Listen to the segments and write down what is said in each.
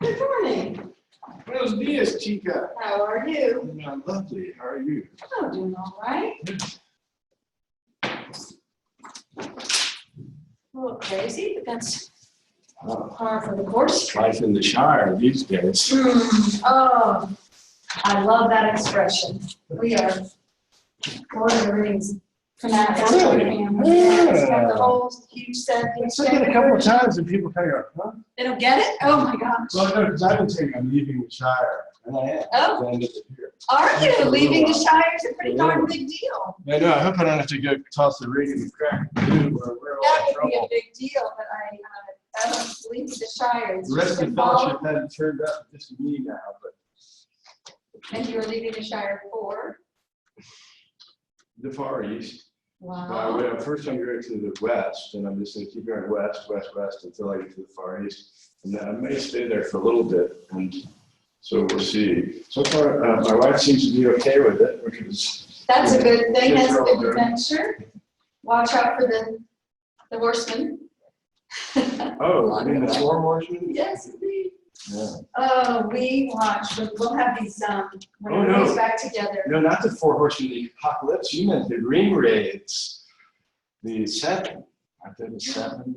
Good morning. Buenos dias, Chica. How are you? I'm lovely. How are you? Oh, doing all right. A little crazy, but that's par for the course. Life in the Shire these days. Oh, I love that expression. We are Lord of the Rings fanatics. Really? It's got the whole huge set. I said it a couple of times and people kind of go, huh? They don't get it? Oh my gosh. Well, no, because I've been saying I'm leaving the Shire. And I am. Oh. I ended up here. Are you? Leaving the Shire is a pretty darn big deal. I know. I hope I don't have to go toss the ring in the crack. Dude, we're all That in would be a trouble. big deal, but I don't leave the Shire. It's The rest just of the fellowship hadn't turned up, just me now. But And you're leaving the Shire for? the Far East. Wow. Well, first I'm going to the west, and I'm just going to keep going west, west, west until I get to the Far East. And then I may stay there for a little bit, and so we'll see. So far, my wife seems to be okay with it, which is That's a good thing. Kids That's are a all good good. adventure. Watch out for the horsemen. Oh, I mean the floor horsemen? Yes, indeed. Yeah. Oh, we watch. We'll have these when Oh, it no. goes back together. No, not the four horsemen, the apocalypse. You meant the ring raids. The seven. I think the seven.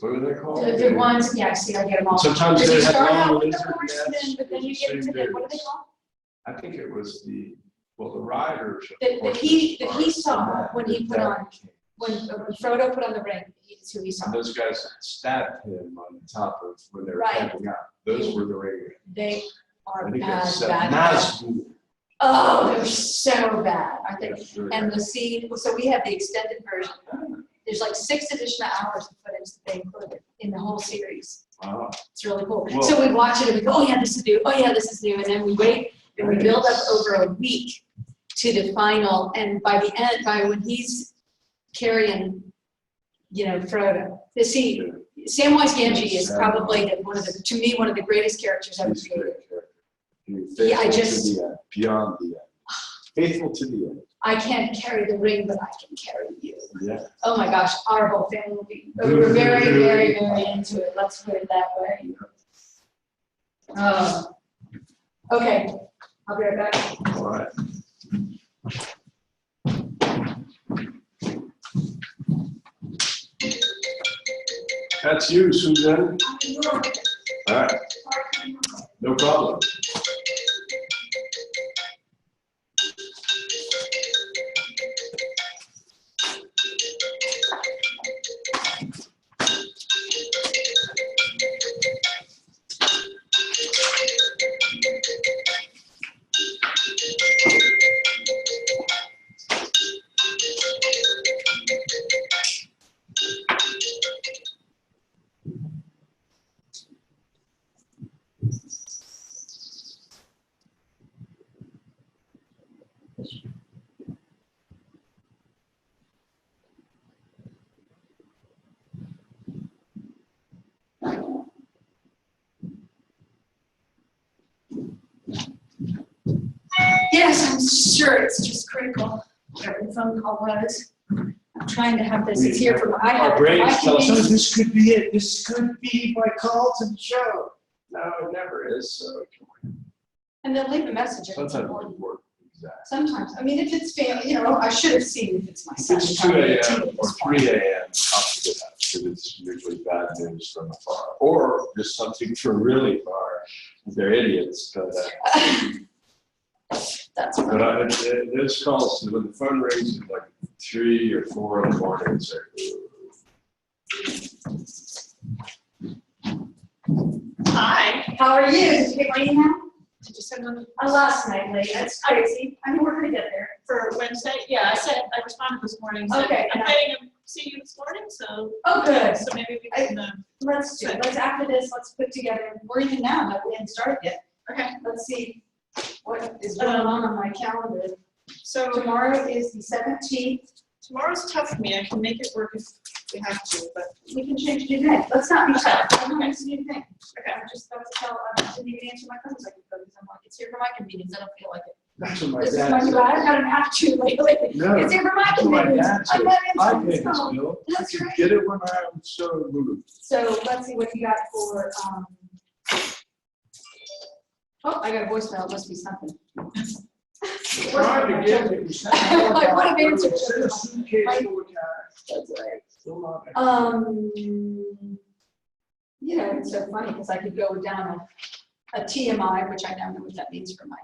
What are they called? The ones, yeah, see, I get them all. Sometimes Because they you have start long out with the lizard horsemen, nets. but then you get into the, what are they called? I think it was the riders. of The horses he are- saw when he put that on, when Frodo put on the ring, he's who he saw. And those guys stabbed him on the top of when they were Right. camping out. Those were the ring. They are I think bad, that's bad. Nazgûl. Oh, they're so bad, I think. That's really And bad. the scene, so we have the extended version. There's like 6 additional hours of footage that they included in the whole series. Wow. It's really cool. Well- So we watch it and we go, oh yeah, this is new. Oh yeah, this is new. And then we wait and we build up over a week to the final. And by the end, by when he's carrying, Frodo, Samwise Gamgee is probably to me, one of the greatest characters ever He's a created. great character. He's Yeah, I faithful just- to the end, beyond the end. Faithful to the end. I can't carry the ring, but I can carry you. Yeah. Oh my gosh, our whole family will be, we're very, very, very into it. Let's put it that way. Okay, I'll be right back. All right. That's you, Susan. All right. No problem. Yes, I'm sure it's just critical. Whatever the phone call was. I'm trying to have this. It's here from, I have. Our brains I tell us, can oh, be- this could be it. This could be my call to the show. No, it never there is, so. And they'll leave a message if it's Sometimes it important. doesn't work, exactly. Sometimes, I mean, if it's family, you know, I should have seen if it's my If son. it's 2 a.m. or 3 a.m., I'll forget that, because it's usually bad news from afar, or just something from really far. They're idiots, That's but those calls, when the phone rings at like 3 or 4 in the morning, it's like, Hi. How are you? Did you get my email? Did you send them Last night, late. That's crazy. I mean, we're gonna get there. for Wednesday? Yeah, I responded this morning. So Okay. I'm planning to see you this morning, so. Oh, good. So maybe we can, Let's do it. Let's, after this, let's put together, or even now, that we haven't started yet. okay. Let's see what is going on my calendar. So Tomorrow is the 17th. tomorrow's tough for me. I can make it work if we have to, but We can change the day. Let's not be tough. I don't want to see anything. okay. I'm just about to tell, I didn't even answer my phone second because I'm like, it's here for my convenience. I don't feel like it. that's what my This is dad my, said. I've got an attitude lately. No, It's here for my that's what my convenience. dad said. I'm not I answering pay this this phone. bill. That's right. Get it when I'm so moved. So let's see what you got for, oh, I got a voicemail. It must be something. Trying to get it. I would have answered. Send a suitcase full of cash. That's right. Still not. You know, it's so funny because I could go down a TMI, which I now know what that means for my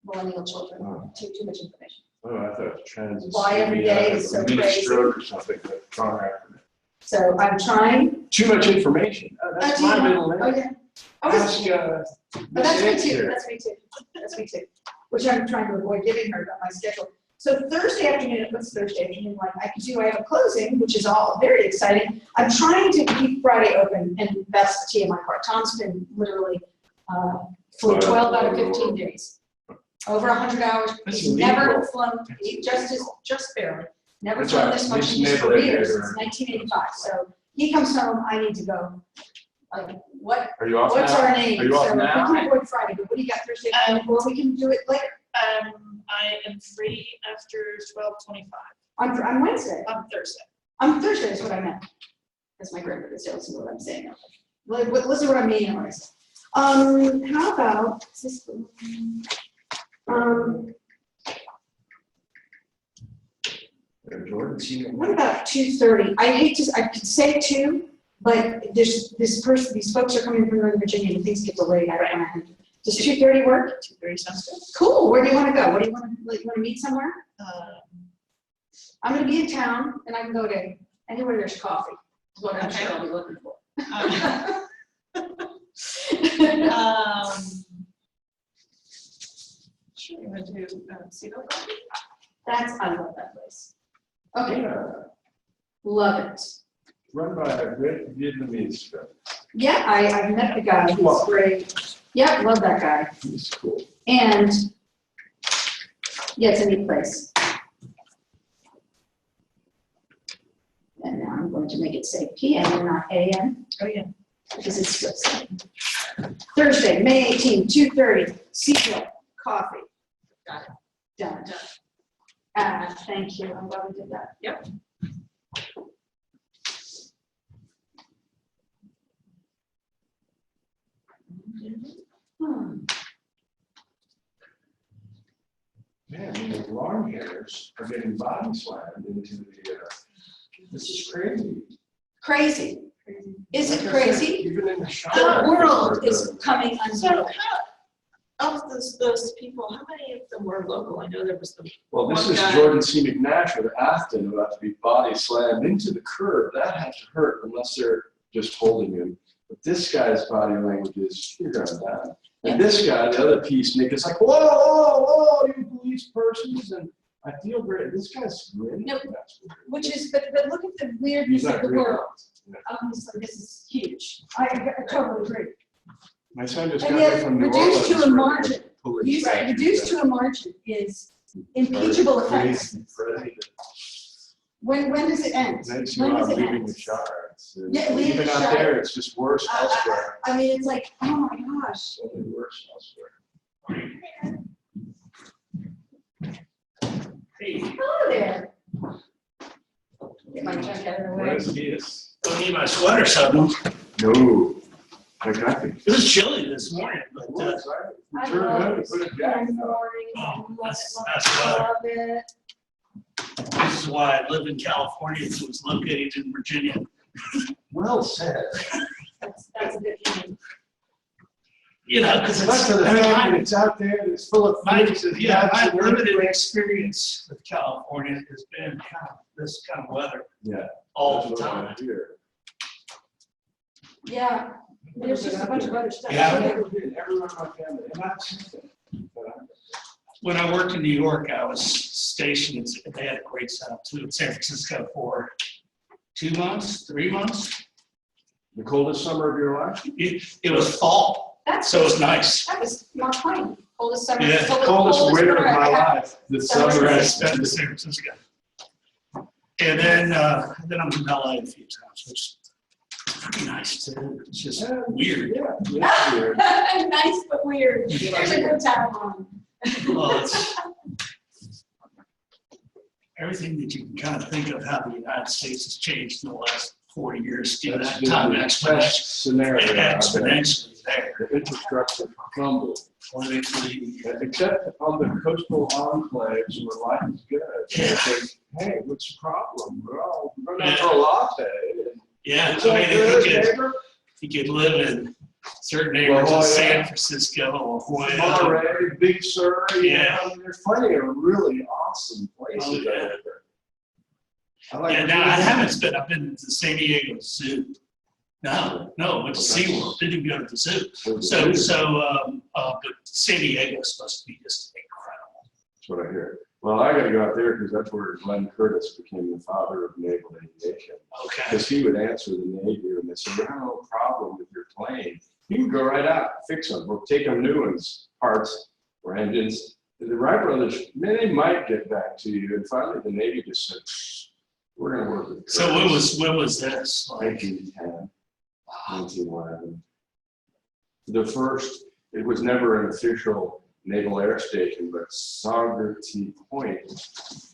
millennial children. Oh. Too much information. Oh, I thought it was transit. Why every day is so Mini crazy. stroke or something, but wrong acronym. So I'm trying. Too much information. Oh, that's my middle Oh, name. yeah. I was, Ask, but that's Miss me too. Ed That's me too. That's me too. Which I'm trying to avoid giving her about my schedule. So Thursday afternoon, what's Thursday afternoon like? I can do, I have a closing, which is all very exciting. I'm trying to keep Friday open, and that's the TMI part. Tom's been literally for 12 out of 15 days. Over 100 hours. That's He's never illegal. flown, he just barely, never That's flown right. this much This in his neighborhood career neighbor. since 1985. So he comes home, I need to go. Like, what? Are you off What's now? our name? Are you off So now? we can avoid Friday, but what do you got Thursday? Or we can do it later. I am free after 12:25 On Wednesday. on Thursday. On Thursday is what I meant. That's my grandmother said, listen to what I'm saying. Listen to what I mean. What I said. How about, is this, Jordan, what about 2:30? I hate to, I could say 2, but there's this person, these folks are coming from Northern Virginia and things get delayed. I don't want to. Does 2:30 work? 2:30 sounds good. Cool. Where do you want to go? What do you want to, like, you want to meet somewhere? I'm going to be in town and I can go to anywhere there's coffee. Is what I'm Okay. sure I'll be looking for. Sure, you want to do Cedar Coffee? I love that place. Okay, yeah, love it. run by a great Vietnamese friend. Yeah, I've met the guy. He's Wow. great. Yeah, love that guy. He's cool. And yeah, it's a neat place. And now I'm going to make it say PM and not AM Oh, yeah. because it's still saying. Thursday, May 18, 2:30, Seagull Coffee. Got it. Done. Thank you. I'm glad we did that. Yep. Hmm. Man, the long hairs are getting body slammed into the, this is crazy. Crazy. Is Like it I crazy? said, even in the shower. The world is coming So undone. how, of those people, how many of them were local? I know there was the. Well, this one is guy- Jordan C. McNash with Afton about to be body slammed into the curb. That had to hurt unless they're just holding him. But this guy's body language is, you're going down. And this guy, the other piece, Nick, is like, whoa, whoa, whoa, you police persons. And I feel great. This guy's grinning. No, That's weird. Which is, but look at the weirdness He's of not the grinning. world. So this is huge. I totally agree. My son just And got yet, back from New reduced to Orleans. a for margin. police Right, action. reduced to a margin is impeachable offense. When does it end? Nice When you does are it leaving end? the shower. Yeah, leaving Even the out shower. there, it's just worse elsewhere. I mean, it's like, oh my gosh. Only worse elsewhere. Hey, Hello there. Get my junk out of the way. Where's Venus? don't need my sweater, something. No. Like I think. It was chilly this morning, but, Well, excited. We I turned love around and this put a in the jacket on. morning. Oh, I love that's- it, that's love why. it. this is why I live in California, it was located in Virginia. Well said. That's a good feeling. You know, because But for the fact that it's out there, it's full of my fruits and yeah, nuts my and limited everything. experience with California has been kind of this kind of weather Yeah. all that's the what I time. hear. Yeah, there's just a bunch of other stuff. Yeah. I've never been, everyone in my family, and not since then. But When I worked in New York, I was stationed, they had a great setup too, in San Francisco for 2 months, 3 months. the coldest summer of your life? It was fall, That's, so it was nice. that was Mark Twain, coldest summer. Yeah, Coldest winter of my I've had. life. The Summer summer I has spent in San Francisco. And then I was in LA a few times, which is pretty nice too. It's just weird. Yeah, yeah, weird. Nice but weird. There's a good time on. Well, it's everything that you can kind of think of how the United States has changed in the last 40 years. Do That's that been time the exponentially. best scenario out there. Exponentially there. The infrastructure crumbled, Politically, except on the coastal enclaves where life is good. They Yeah. think, hey, what's the problem? Well, we're going for a latte. yeah. Is I that mean, good, if neighbor? you could live in certain neighborhoods La of Jolla. San Francisco or Hawaii. Monterey, Big Sur, Yeah. there's plenty of really awesome places Oh, yeah. out there. I like Yeah, it. now I haven't been, I've been to the San Diego Zoo. No, went to SeaWorld, didn't go to the zoo. But San Diego's supposed to be just incredible. That's what I hear. Well, I gotta go out there because that's where Glenn Curtis became the father of naval aviation. Okay. Because he would answer the Navy and they said, we have no problem with your plane. You can go right out, fix them, or take them new ones, parts or engines. And the Wright brothers, man, they might get back to you. And finally, the Navy just said, we're gonna work with So when was this? Like, 1910, 1911. The first, it was never an official naval air station, but Saugerty Point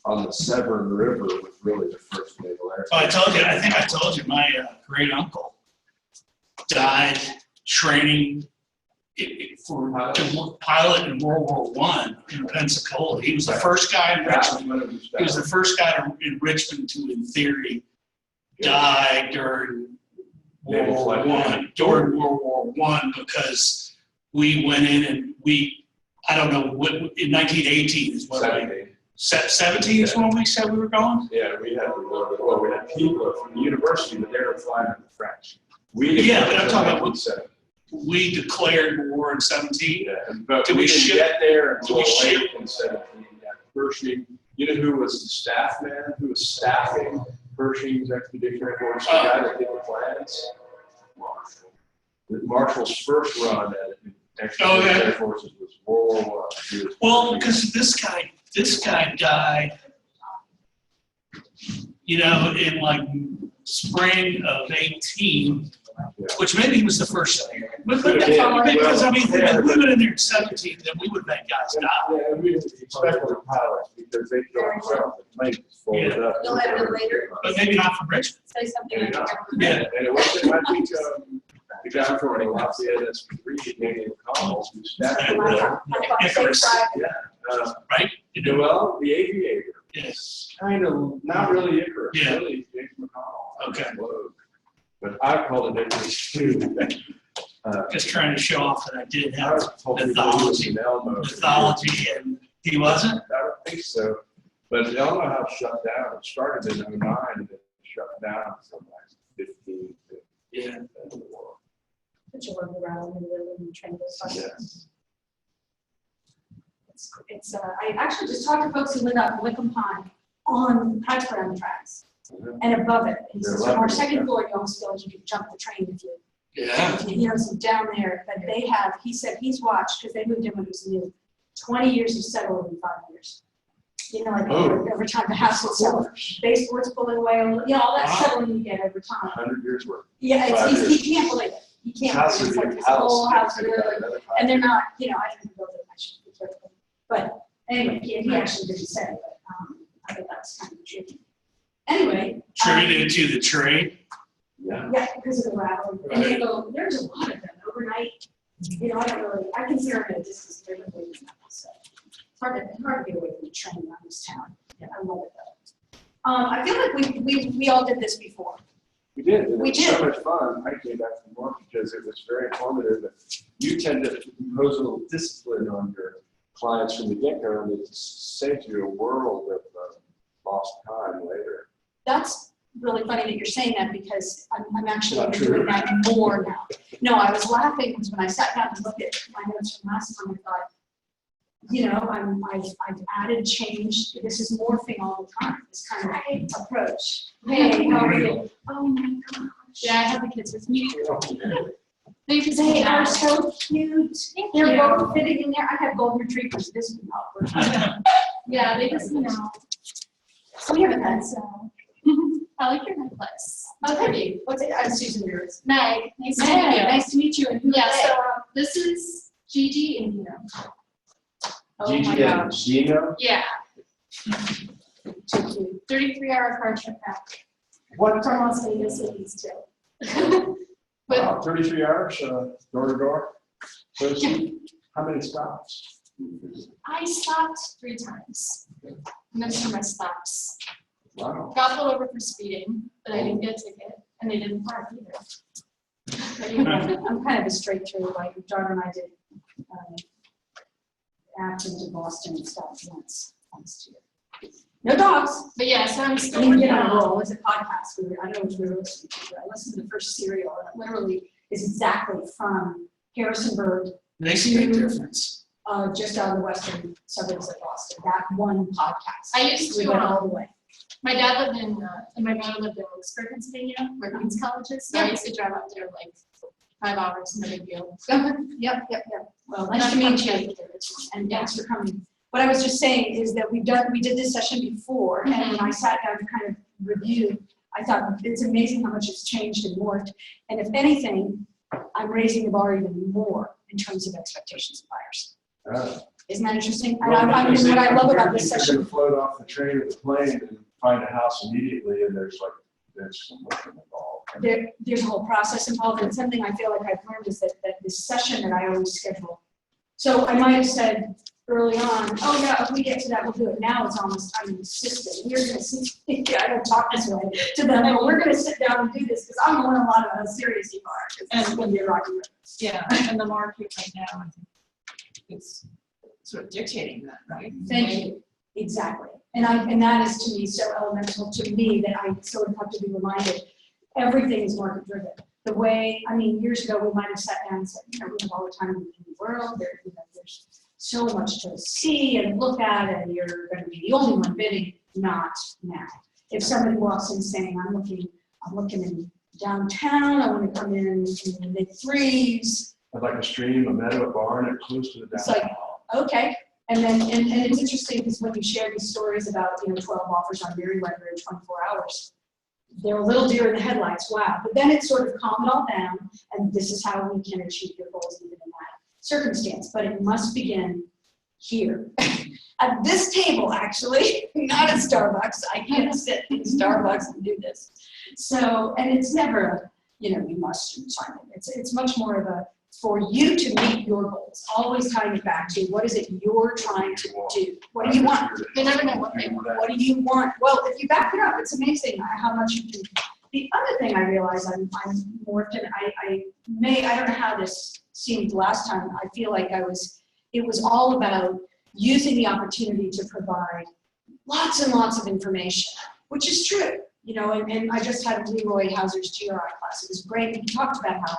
on the Severn River was really the first naval air I station. told you, I think I told you, my great uncle died training for pilot in World War I in Pensacola. He was the first guy in That was Richmond. when it was He was the first guy in Richmond to, in theory, die during World War I. During World War I, because we went in and I don't know what in 1918 is what we 17 is when we said we were going. Yeah, we had people from the university, but they were flying in the French. We didn't Yeah, but I'm talking about what said. We declared war in 17. Yeah, but Did we we didn't ship- get there did until we late ship- in 17. Yeah, Pershing, you know who was the staff man, who was staffing Pershing's expeditionary force, the guy that did the plans? Marshall. Marshall's first run at expeditionary forces was World War I. He was- Well, because this guy died, you know, in like spring of 18, Yeah. which maybe he was the first. But Yeah, because I mean, yeah. if we went in there in 17, then we would have had guys die. Yeah, we didn't expect the pilots because they don't well, the plane was folded up. You'll have them later. But maybe not for Richmond. Say something. like that. Yeah. And it wasn't, I think, the guy from the Lafayette S3, Daniel Collins, who staffed I it. thought Icarus. Safe Drive. Yeah, Right? You know, Noel, the aviator. yes. Kind of, not really Icarus, Yeah. really James McConnell. Okay. Whoa. But I called it Icarus too. Just trying to show off that I did I have was told he was in Elmo. mythology, and he wasn't. I don't think so. But Elmo House shut down. It started in 09 and it shut down from like 15 to Yeah. the end of the war. Put your arm around and really train those buses. Yeah. I actually just talked to folks who live out in Wickham Pond on Plattsburgh tracks and above it. And They're so from our lovely, second yeah. floor, you almost feel like you could jump the train if Yeah. you know, so down there. But they have, he said he's watched, because they moved in when it was new, 20 years of settled in 5 years. You know, like Oh. over time, the house itself, baseboards pulling away, you know, all that Wow. settling you get over time. 100 years worth. Yeah, 5 it's, years. he can't believe it. He can't House believe would it. be It's a like this whole house. house, really. And they're not, you know, I didn't build it, I should be careful. But anyway, he actually didn't say it, but I think that's kind of tricky. Anyway. Attributed to the trade. Yeah. Yeah, because of the rattle. And they go, there's a lot of them. overnight. You know, I consider it a distance differently than that, so. It's hard to get away from the train around this town. Yeah, I love it though. I feel like we all did this before. We did, and it We was did. so much fun. I came back from work because it was very informative. You tend to impose a little discipline on your clients from the get-go, and it saves you a world of lost time later. That's really funny that you're saying that because I'm actually Not doing true. that more now. No, I was laughing because when I sat down and looked at my notes from last time, I thought, you know, I've added change. This is morphing all the time, this kind of approach. Hey, how are you? Oh my gosh. Yeah, I have the kids with me. They are so cute. They're both fitting in there. I have golden retrievers. This would not work. Yeah, they just, you know. We haven't had so. I like your necklace. Oh, thank you. What's it? I'm Susan Beers. Meg, nice to meet Hey, you. nice to meet you. And who Yeah, are they? so this is Gigi and Dino. Oh my Gigi and gosh. Gino? Yeah, Too cute. 33-hour car trip back. What? From Las Vegas, at least too. But Wow, 33 hours, door to door? So how many stops? I stopped 3 times. Missed my stops. Wow. Got pulled over for speeding, but I didn't get a ticket, and they didn't park either. I'm kind of a straight through, like John and I did Acton to Boston and stuff once too. No dogs. But yeah, so I'm I still mean, working get on a on. roll. It's a podcast. I don't know what we were listening to, but I listened to the first serial, and it literally is exactly from Harrisonburg, They see a difference. just out of the western suburbs of Boston. That one podcast. I used We to, went all the way. My dad lived in, and my mother lived in Wilkes-Barre, Pennsylvania, where Queens College is, so I Yeah. used to drive up there like 5 hours, no big deal. Yep. Well, nice to meet you, and thanks for coming. What I was just saying is that we did this session before, and when I sat down to kind of review, I thought it's amazing how much it's changed and morphed. And if anything, I'm raising the bar even more in terms of expectations of buyers. Isn't that interesting? And what I love about this You're session, gonna float off the train or the plane and find a house immediately, and there's some work involved. there's a whole process involved, and something I feel like I've learned is that this session that I always schedule. So I might have said early on, oh yeah, if we get to that, we'll do it. Now it's almost, I'm insistent. We're gonna sit, I don't talk this way to them, but we're gonna sit down and do this, because I'm learning a lot about how serious you are. It's gonna be a rocky road. Yeah, and the market right now, I think it's sort of dictating that, right? Thank you. Exactly. And that is to me so elemental to me that I sort of have to be reminded, everything is market driven. The way, I mean, years ago, we might have sat down and said, you know, we have all the time in the world, there's so much to see and look at, and you're gonna be the only one bidding. Not now. If somebody walks in saying, I'm looking in downtown, I wanna come in the mid-3s, I'd like a stream, a meadow, a barn, and close to the It's like- downtown. okay. And then, and it's interesting because when you share these stories about, 12 offers on Merriweather in 24 hours, they're a little deer in the headlights, wow. But then it sort of calmed it all down, and this is how we can achieve your goals even in that circumstance. But it must begin here. At this table, actually, not at Starbucks. I can't sit in Starbucks and do this. So, and it's never, you must do something. It's much more of a, for you to meet your goals, always tying it back to what is it you're trying to do? What do you want? They never know what they want. What do you want? Well, if you back it up, it's amazing how much you can. The other thing I realize I'm morphed in, I don't know how this seemed last time. I feel like it was all about using the opportunity to provide lots and lots of information, which is true, and I just had Leroy Hauser's GRI class. It was great. He talked about how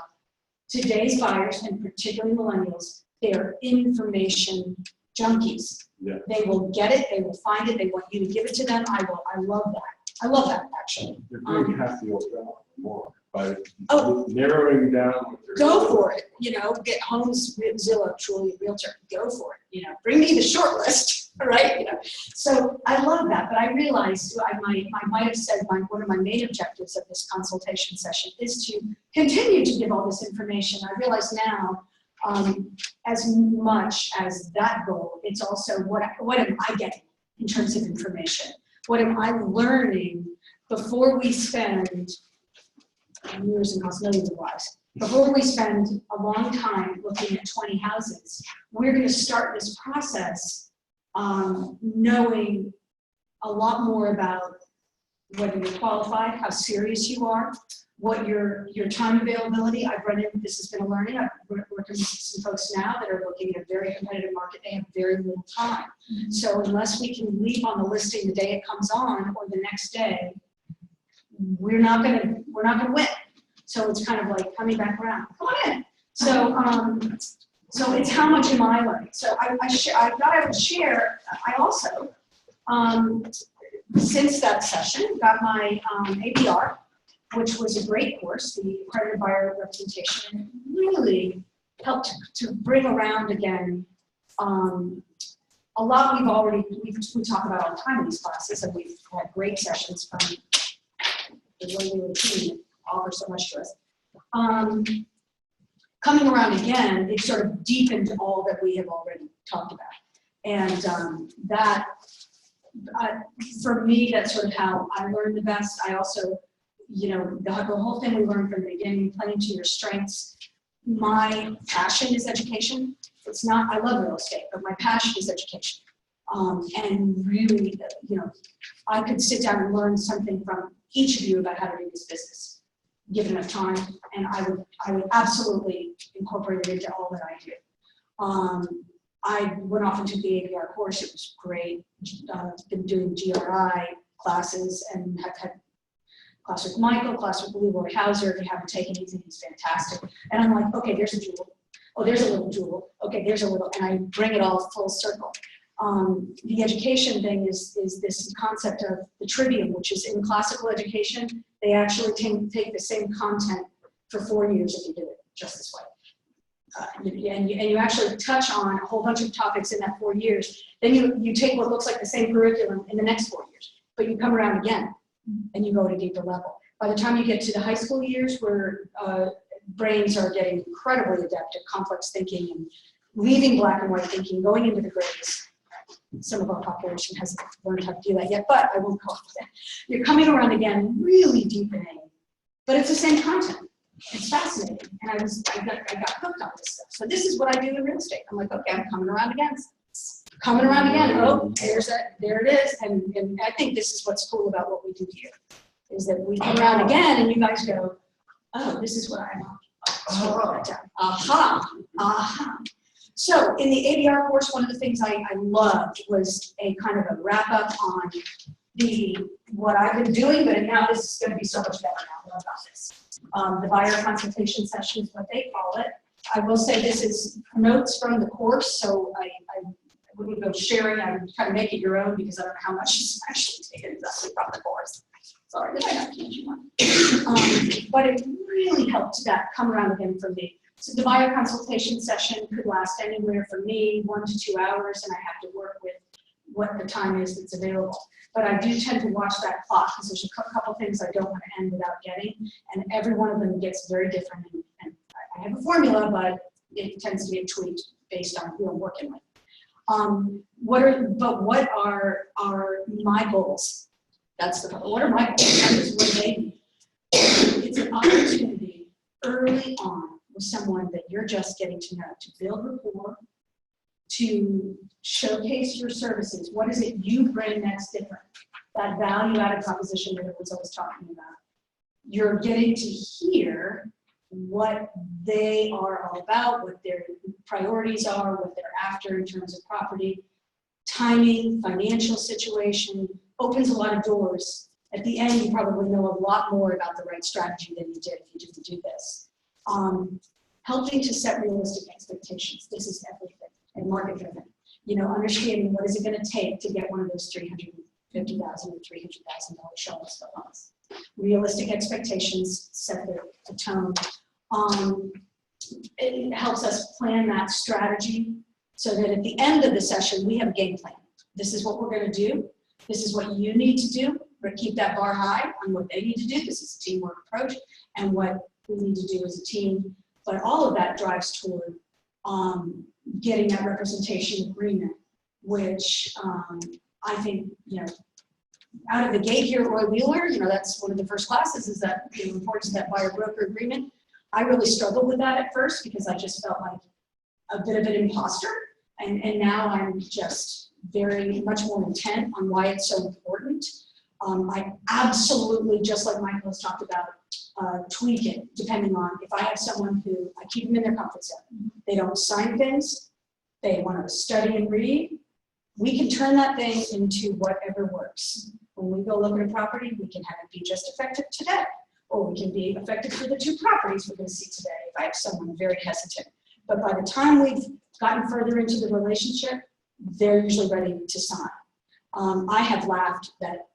today's buyers, and particularly millennials, they are information junkies. Yeah. They will get it, they will find it, they want you to give it to them. I love that. I love that, actually. They're doing half the old job more by Oh. narrowing down what they're. Go for it, get homes, Zillow, Truly, Realtor, go for it, bring me the short list, right? So I love that, but I realized I might have said one of my main objectives of this consultation session is to continue to give all this information. I realize now, as much as that goal, it's also what am I getting in terms of information? What am I learning before we spend years and cost millions of lives before we spend a long time looking at 20 houses, we're gonna start this process knowing a lot more about whether you're qualified, how serious you are, what your time availability. I've run into, this has been a learning. I'm working with some folks now that are looking at a very competitive market. They have very little time. So unless we can leave on the listing the day it comes on or the next day, we're not gonna win. So it's kind of like coming back around. Come on in. So it's how much am I learning? So I thought I would share. I also, since that session, got my ABR, which was a great course, the accredited buyer representation, and it really helped to bring around again a lot we talk about all the time in these classes, and we've had great sessions from the way team that offer so much to us. Coming around again, it sort of deepened all that we have already talked about. And for me, that's sort of how I learned the best. I also, the whole thing we learned from the beginning, playing to your strengths. My passion is education. It's not, I love real estate, but my passion is education. And really, I could sit down and learn something from each of you about how to do this business, given enough time, and I would absolutely incorporate it into all that I do. I went off and took the ABR course. It was great. Been doing GRI classes and have had class with Michael, class with Leroy Hauser. If you haven't taken anything, he's fantastic. And I'm like, okay, there's a jewel. Oh, there's a little jewel. Okay, there's a little, and I bring it all full circle. The education thing is this concept of the trivium, which is in classical education, they actually take the same content for 4 years if you do it just this way. And you actually touch on a whole bunch of topics in that 4 years. Then you take what looks like the same curriculum in the next 4 years, but you come around again and you go at a deeper level. By the time you get to the high school years where brains are getting incredibly adept at complex thinking and leaving black and white thinking, going into the grades. Some of our population hasn't learned how to do that yet, but I won't go off that. You're coming around again, really deepening, but it's the same content. It's fascinating, and I got hooked on this stuff. So this is what I do in real estate. I'm like, okay, I'm coming around again. Coming around again. Oh, there it is. And I think this is what's cool about what we do here, is that we come around again, and you guys go, oh, this is what I want. Aha. So in the ABR course, one of the things I loved was a kind of a wrap up on what I've been doing, but now this is going to be so much better now about this. The buyer consultation session is what they call it. I will say this is notes from the course, so I wouldn't go sharing. I would kind of make it your own because I don't know how much is actually taken exactly from the course. Sorry, did I not teach you one? But it really helped that come around again for me. So the buyer consultation session could last anywhere from me 1 to 2 hours, and I have to work with what the time is that's available. But I do tend to watch that clock because there's a couple things I don't want to end without getting, and every one of them gets very different. And I have a formula, but it tends to get tweaked based on who I'm working with. What are my goals? What are my goals? That is what they need. It's an opportunity early on with someone that you're just getting to know, to build rapport, to showcase your services. What is it you bring that's different? That value-added proposition that everyone's always talking about. You're getting to hear what they are all about, what their priorities are, what they're after in terms of property, timing, financial situation, opens a lot of doors. At the end, you probably know a lot more about the right strategy than you did if you didn't do this. Helping to set realistic expectations. This is everything, and market driven. Understanding what is it going to take to get one of those $350,000 or $300,000 showings for months. Realistic expectations set the tone. It helps us plan that strategy so that at the end of the session, we have a game plan. This is what we're going to do. This is what you need to do. We're going to keep that bar high on what they need to do. This is a teamwork approach, and what we need to do as a team. But all of that drives toward getting that representation agreement, which I think, out of the gate here at Roy Wheeler, that's one of the first classes is that the importance of that buyer broker agreement. I really struggled with that at first because I just felt like a bit of an imposter. And now I'm just very much more intent on why it's so important. I absolutely, just like Michael has talked about, tweak it depending on if I have someone who I keep them in their comfort zone. They don't sign things. They want to study and read. We can turn that thing into whatever works. When we go look at a property, we can have it be just effective today, or we can be effective for the 2 properties we're going to see today if I have someone very hesitant. But by the time we've gotten further into the relationship, they're usually ready to sign. I have laughed that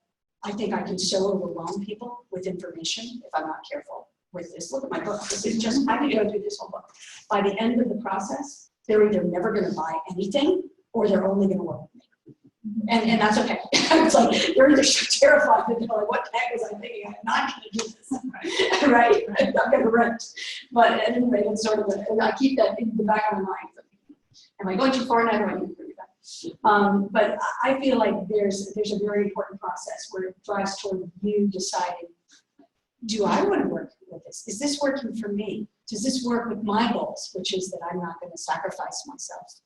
I think I can so overwhelm people with information if I'm not careful with this. Look at my book. This is just, I could go through this whole book. By the end of the process, they're either never going to buy anything or they're only going to work with me. And that's okay. It's like, they're either so terrified that they're like, what the heck was I thinking? I'm not going to do this, right? I'm going to rent. But at any rate, it's sort of, I keep that in the back of my mind. Am I going too far now? Do I need to bring it back? But I feel like there's a very important process where it drives toward you deciding, do I want to work with this? Is this working for me? Does this work with my goals, which is that I'm not going to sacrifice myself?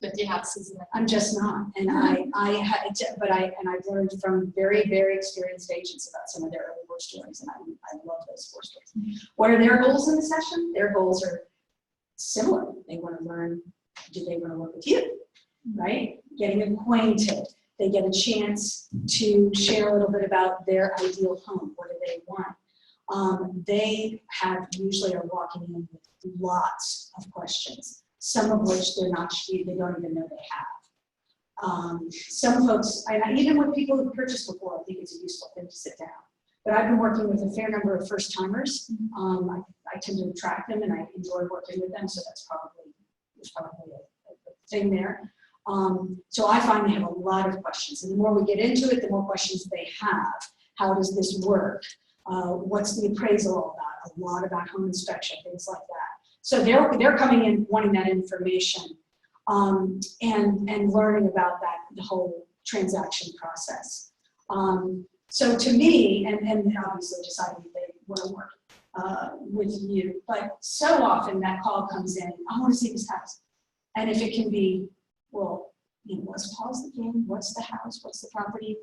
But the house is I'm just not. And I've learned from very, very experienced agents about some of their early war stories, and I love those war stories. What are their goals in the session? Their goals are similar. They want to learn, do they want to work with you, right? Getting acquainted. They get a chance to share a little bit about their ideal home. What do they want? They usually are walking in with lots of questions, some of which they don't even know they have. Some folks, and even with people who've purchased before, I think it's a useful thing to sit down. But I've been working with a fair number of first timers. I tend to attract them and I enjoy working with them, so there's probably a thing there. So I find they have a lot of questions, and the more we get into it, the more questions they have. How does this work? What's the appraisal all about? A lot about home inspection, things like that. So they're coming in wanting that information and learning about the whole transaction process. So to me, and obviously deciding if they want to work with you, but so often that call comes in, I want to see this house. And if it can be, well, let's pause the game. What's the house? What's the property?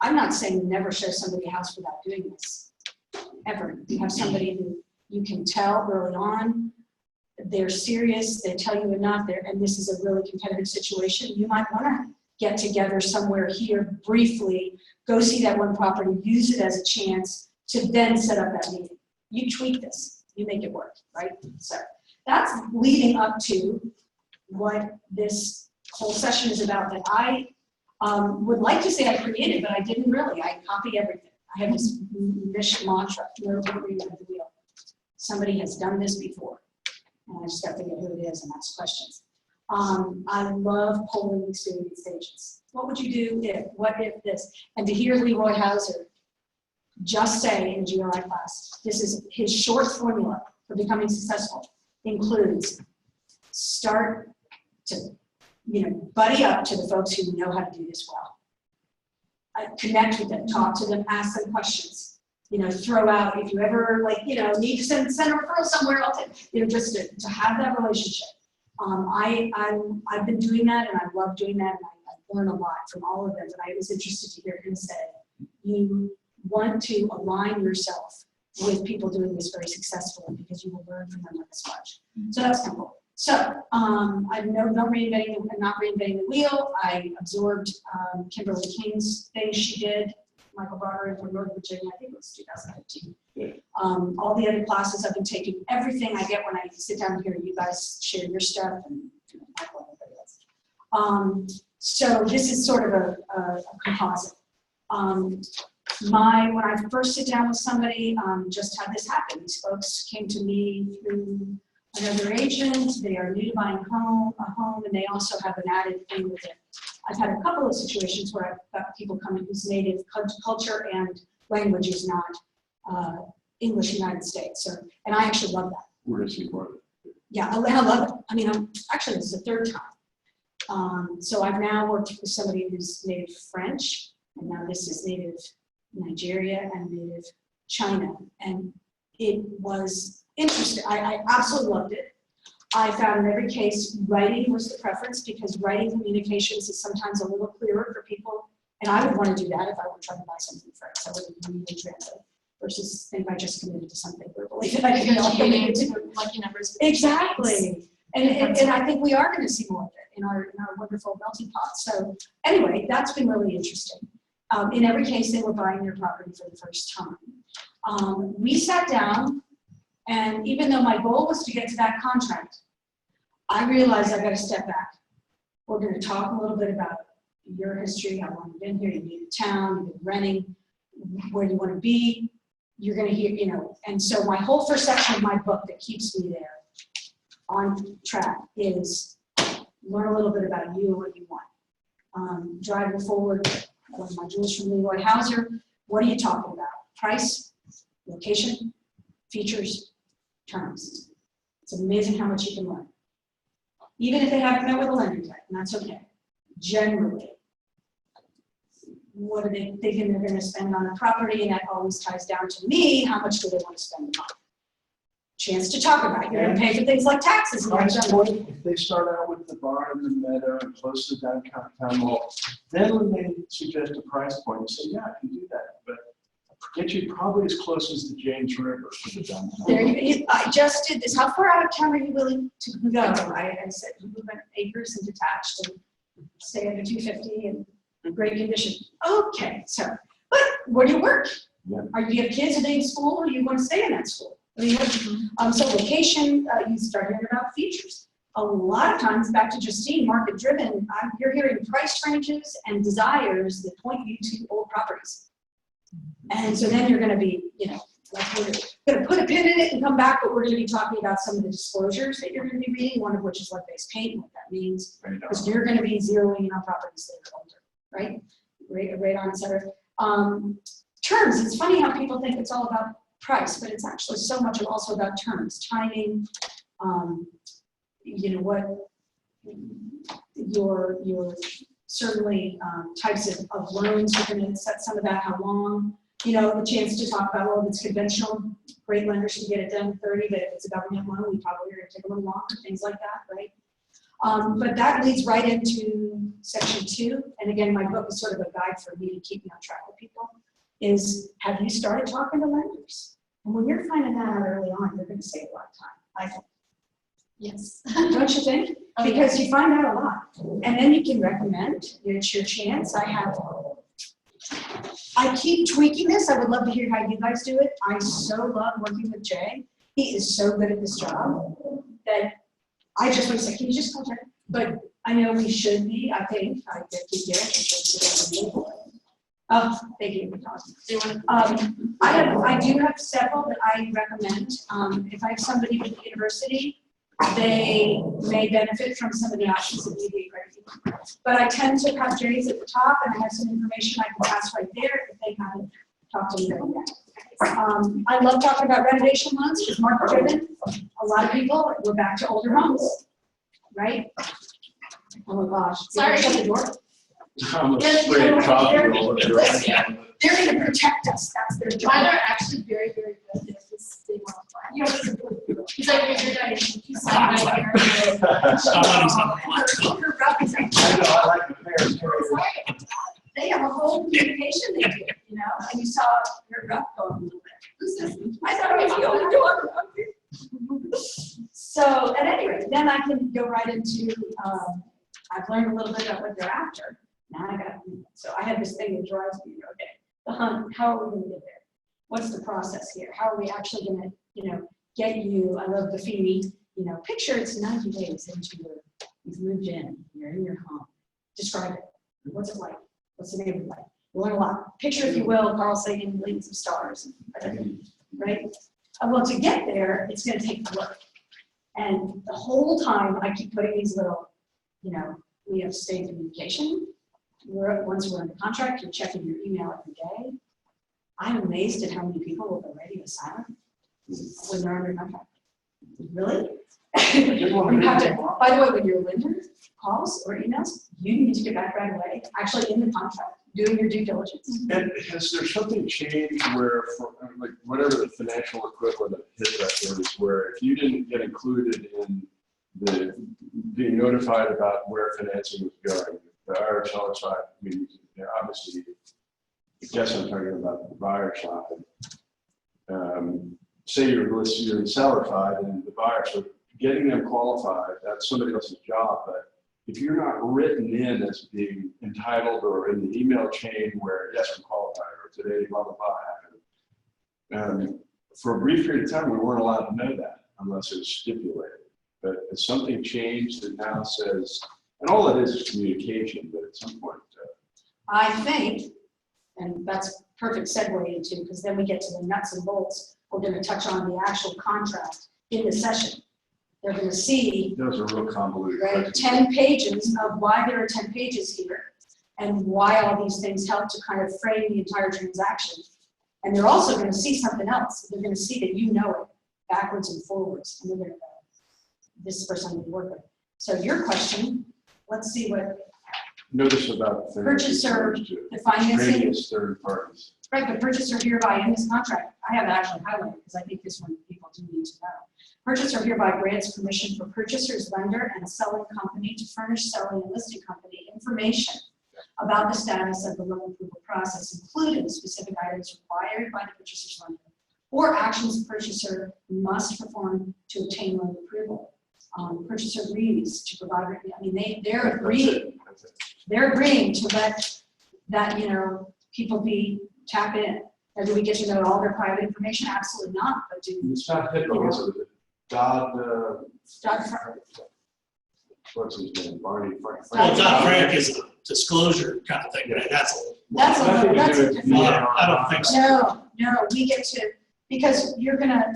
I'm not saying never show somebody a house without doing this, ever. You have somebody who you can tell early on, they're serious, they tell you enough, and this is a really competitive situation. You might want to get together somewhere here briefly, go see that one property, use it as a chance to then set up that meeting. You tweak this, you make it work, right? So that's leading up to what this whole session is about that I would like to say I created, but I didn't really. I copy everything. I have this mission mantra, no reinvent the wheel. Somebody has done this before, and I just got to figure out who it is and ask questions. I love polling experienced agents. What would you do if, what if this? And to hear Leroy Hauser just say in GRI class, this is his short formula for becoming successful, includes start to, buddy up to the folks who know how to do this well. Connect with them, talk to them, ask them questions. Throw out, if you ever need to send a referral somewhere else, just to have that relationship. I've been doing that, and I love doing that, and I learn a lot from all of them. But I was interested to hear him say, you want to align yourself with people doing this very successfully because you will learn from them this much. So that's kind of cool. So I'm not reinventing the wheel. I absorbed Kimberly King's thing she did. Michael brought her in from Northern Virginia, I think it was 2015. Yeah. All the other classes I've been taking, everything I get when I sit down here, you guys share your stuff, and Michael and everybody else. So this is sort of a composite. When I first sit down with somebody, just how this happened. These folks came to me through another agent. They are new to buying a home, and they also have an added thing with it. I've had a couple of situations where I've got people coming whose native culture and language is not English United States. And I actually love that. We're going to see more of it. Yeah, I love it. I mean, actually, this is the 3rd time. So I've now worked with somebody who's native French, and now this is native Nigeria and native China. And it was interesting. I absolutely loved it. I found in every case, writing was the preference because writing communications is sometimes a little clearer for people. And I would want to do that if I were trying to buy something first. I would read and translate versus think I just committed to something verbally that I didn't know I committed to. Lucky numbers. Exactly. And I think we are going to see more of it in our wonderful melting pot. So anyway, that's been really interesting. In every case, they were buying their property for the first time. We sat down, and even though my goal was to get to that contract, I realized I got to step back. We're going to talk a little bit about your history, how long you've been here, you need a town, you've been renting, where you want to be. You're going to hear, you know, and so my whole first section of my book that keeps me there on track is learn a little bit about you and what you want. Driving forward, one of my jewels from Leroy Hauser, what are you talking about? Price, location, features, terms. It's amazing how much you can learn. Even if they haven't met with a lender yet, and that's okay. Generally, what are they thinking they're going to spend on a property? And that always ties down to me, how much do they want to spend on? Chance to talk about it. You're going to pay for things like taxes. And Price point, if they start out with the bar in the meadow and close to the downtown mall, then when they suggest a price point, you say, yeah, I can do that. But get you probably as close as the James River for the downtown. there I just did this. How far out of town are you willing to go? I said, we went acres and detached and stay under 250 and great condition. Okay, so, but where do you work? Yeah. Do you have kids? Are they in school or you want to stay in that school? So location, you start hearing about features. A lot of times, back to Justine, market driven, you're hearing price ranges and desires that point you to old properties. And so then you're going to be, you know, like we're going to put a pin in it and come back, but we're going to be talking about some of the disclosures that you're going to be reading, one of which is lead-based paint and what that means. Because you're going to be zeroing in on properties that are older, right? Radon, et cetera. Terms, it's funny how people think it's all about price, but it's actually so much also about terms, timing, you know, what your certainly types of loans, you're going to set some of that, how long, you know, the chance to talk about, well, if it's conventional, great lenders can get it done in 30, but if it's a government loan, we probably are going to take a little longer, things like that, right? But that leads right into section 2. And again, my book is sort of a guide for me to keep me on track with people, is have you started talking to lenders? And when you're finding that out early on, you're going to save a lot of time, I think. Yes. Don't you think? Because you find out a lot. And then you can recommend, it's your chance. I keep tweaking this. I would love to hear how you guys do it. I so love working with Jay. He is so good at this job that I just want to say, can you just call Jay? But I know we should be, I think. I keep hearing. Oh, thank you. I do have several that I recommend. If I have somebody from the university, they may benefit from some of the options that we do. But I tend to have Jay's at the top, and I have some information I can pass right there if they haven't talked to me yet. I love talking about renovation loans because market driven. A lot of people, we're back to older homes, right? Oh my gosh. Sorry. Shut the door. I'm afraid of coffee all over there. They're going to protect us. That's their job. Mine are actually very, very good. It's just they want to fly. He's like, you're good. He's like, Somebody's on the line. Her rep is I know, I like the parents. They have a whole communication they do, you know, and you saw her rep go a little bit. I thought it was the only door around here. So at any rate, then I can go right into, I've learned a little bit about what they're after. Now I got, so I have this thing that drives me, okay, the hunt, how are we gonna get there? What's the process here? How are we actually gonna, you know, get you, I love the Feeney, you know, picture it's 90 days into your, you've moved in, you're in your home. Describe it. What's it like? What's the neighborhood like? You learn a lot. Picture, if you will, Carl Sagan, Millions of Stars, right? Well, to get there, it's gonna take work. And the whole time I keep putting these little, you know, we have to stay in communication. Once we're under contract, you're checking your email every day. I'm amazed at how many people will go radio silent when they're under contract. Really? You have to, by the way, when your lender calls or emails, you need to get back right away, actually in the contract, doing your due diligence. And has there something changed where, like whatever the financial equivalent of HIT record is, where if you didn't get included in the being notified about where financing was going, the IRSR side, I mean, obviously, I guess I'm talking about the buyer side. Say you're seller side and the buyer, so getting them qualified, that's somebody else's job, but if you're not written in as being entitled or in the email chain where, yes, I'm qualified, or today, blah, blah, blah, happened. For a brief period of time, we weren't allowed to know that unless it was stipulated. But if something changed that now says, and all it is communication, but at some point. I think, and that's perfect segue into, because then we get to the nuts and bolts, we're gonna touch on the actual contract in the session. They're gonna see, Those are real convoluted. right, questions. 10 pages of why there are 10 pages here, and why all these things help to kind of frame the entire transaction. And they're also gonna see something else. They're gonna see that you know it backwards and forwards, and they're gonna go, this is the person I'm gonna work with. So your question, let's see what Notice about the Purchaser, to the financing, previous third parties. right, the purchaser hereby in this contract, I have it actually highlighted because I think this one people do need to know. Purchaser hereby grants permission for purchaser's lender and selling company to furnish selling and listing company information about the status of the loan approval process, including specific items required by the purchaser's lender or actions the purchaser must perform to obtain loan approval. Purchaser agrees to provide, I mean, they're agreeing. That's it. They're agreeing to let that, people tap in. Now, do we get to know all their private information? Absolutely not, but do It's not HIPAA, what's it? Dodd-Frank. What's his name, Barney Frank? Well, Dodd-Frank is a disclosure kind of thing, right? That's That's a, Nothing to that's do a with different. I don't think so. No, we get to, because we're gonna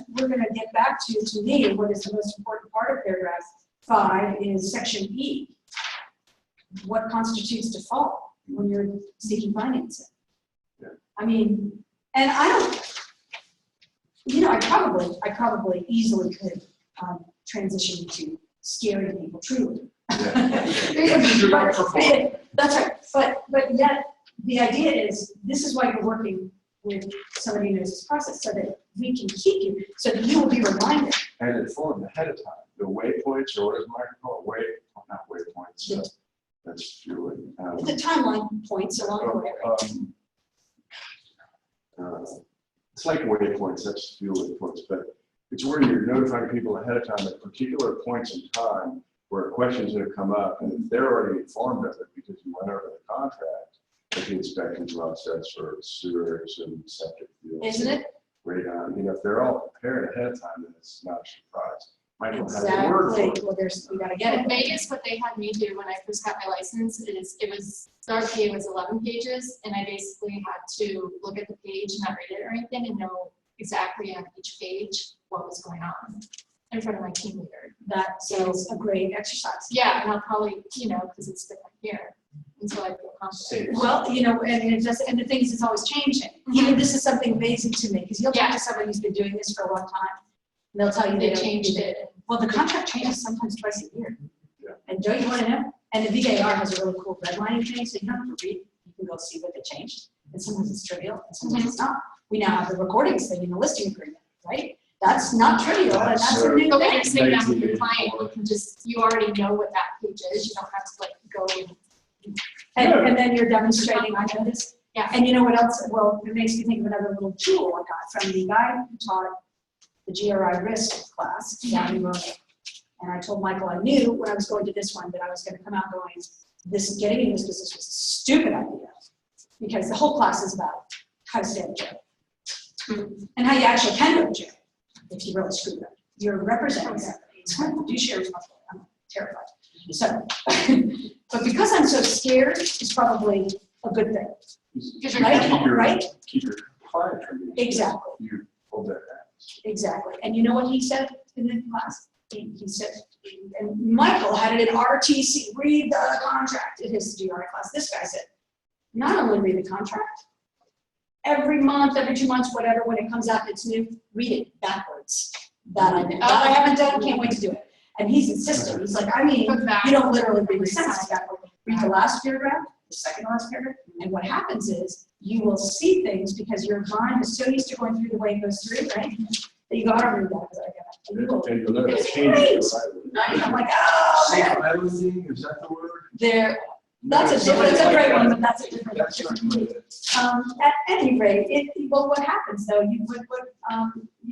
get back to me, what is the most important part of paragraph 5 is section E. What constitutes default when you're seeking financing? Yeah. I mean, and I don't, I probably easily could transition to scaring people, truly. That's right, but yet, the idea is, this is why you're working with somebody who knows this process, so that we can keep you, so that you will be reminded. And it formed ahead of time, the waypoints, or what does Mark call it, not waypoints, that's fluid. The timeline points along the way, right? It's like waypoints, that's fuel points, but it's where you're notifying people ahead of time at particular points in time where questions have come up, and if they're already informed of it because you went over the contract, like the inspection process for sewers and septic fields. Isn't it? Radon, if they're all prepared ahead of time, then it's not a surprise. Michael has a word for Exactly, it. well, we gotta get In it. Vegas, what they had me do when I first got my license is, the RPA was 11 pages, and I basically had to look at the page, not read it or anything, and know exactly on each page what was going on in front of my team leader. That is a great exercise. Yeah, and I'll probably, because it's different here, until I feel confident. Well, and the thing is, it's always changing. Even this is something amazing to me, because you'll talk to somebody who's been doing this for a long time, and they'll tell you They don't changed do it. Well, the contract changes sometimes twice a year. Yeah. And don't you want to know? And the VAR has a really cool redlining thing, so you don't have to read, you can go see what they changed. And sometimes it's trivial, and sometimes it's not. We now have the recordings thing in the listing agreement, right? That's not trivial, and that's a new But when thing. you're sitting down with your client, you already know what that page is, you don't have to go and. And then you're demonstrating, I know this. Yeah. And you know what else? Well, it makes me think of another little jewel I got from the guy who taught the GRI risk class down in Rome. And I told Michael I knew when I was going to this one that I was going to come out going, getting in this business was a stupid idea. Because the whole class is about how to stay in jail. And how you actually can go to jail if you really screw up. You're representing somebody. It's kind of fiduciary responsibility. I'm terrified. So, but because I'm so scared, it's probably a good thing. Because you're Right? careful. Right? Keep your client from being. Exactly. You hold that back. Exactly. And you know what he said in the class? He said, and Michael had it in RTC, read the contract in his GRI class. This guy said, not only read the contract, every month, every 2 months, whatever, when it comes out and it's new, read it backwards. That I haven't done, can't wait to do it. And he's insistent. He's like, Put back. you don't literally read the sentence backward. Read the last paragraph, the second to last paragraph. And what happens is you will see things because your mind is so used to going through the way it goes through, right? That you go, I don't read that because I got it. And you will, And you'll never it's change great. it. And I'm like, oh, man. Self-editing, is that the word? There, that's a different, it's a great one, but that's a different. That's not good. At any rate, well, what happens though, you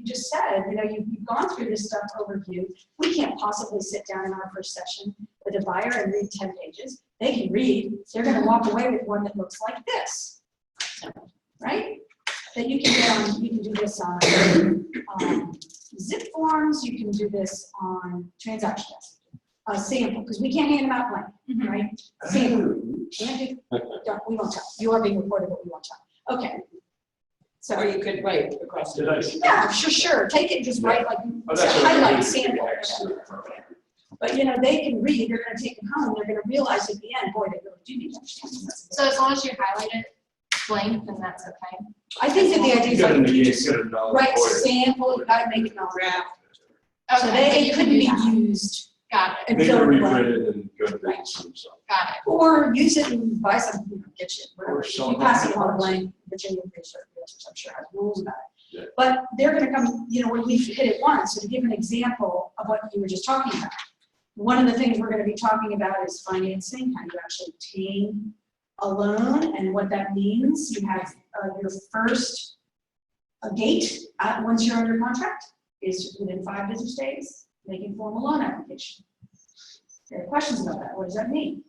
just said, you've gone through this stuff overview. We can't possibly sit down in our first session with a buyer and read 10 pages. They can read, they're gonna walk away with one that looks like this, right? That you can get on, you can do this on zip forms, you can do this on transaction desk. Sample, because we can't hand them out blank, right? Sample. Can't do, we won't tell. You are being recorded, but we won't tell. Okay. Or So, you could write across the. Did I see? yeah, sure. Take it and just write like, Oh, that's what highlight I sample. But they can read, they're gonna take it home, they're gonna realize at the end, boy, they really do need to understand this. So as long as you highlight it blank, then that's okay. I think that the idea You is gotta like, make you it, just you gotta know. write sample, you gotta make it all graph. So Okay, they you couldn't can be do that. used Got it, and They fill can in the blank. reprint it and go to business themselves. got it. Or use it and buy some, get you, whatever. Or You some- pass it on a blank, Virginia Research, I'm sure has rules about Yeah. it. But they're gonna come, when we've hit it once, so to give an example of what you were just talking about. One of the things we're gonna be talking about is financing, how you actually obtain a loan and what that means. You have your first gate, once you're under contract, is within 5 business days, making formal loan application. There are questions about that. What does that mean?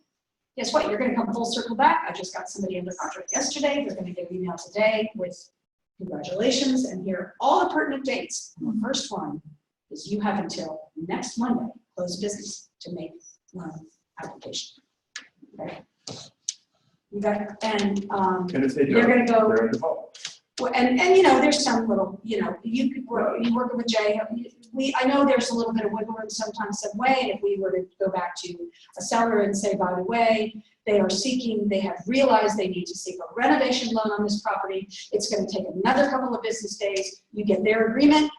Guess what? You're going to come full circle back. I just got somebody under contract yesterday. They're going to get an email today with congratulations and here are all the pertinent dates. And the first one is you have until next Monday, close business, to make loan application. Okay. You got, and And if they you're don't, going to go. they're in default. Well, and there's some little, you could work, you working with Jay, I know there's a little bit of wiggle room sometimes some way, and if we were to go back to a seller and say, by the way, they have realized they need to seek a renovation loan on this property, it's gonna take another couple of business days, you get their agreement,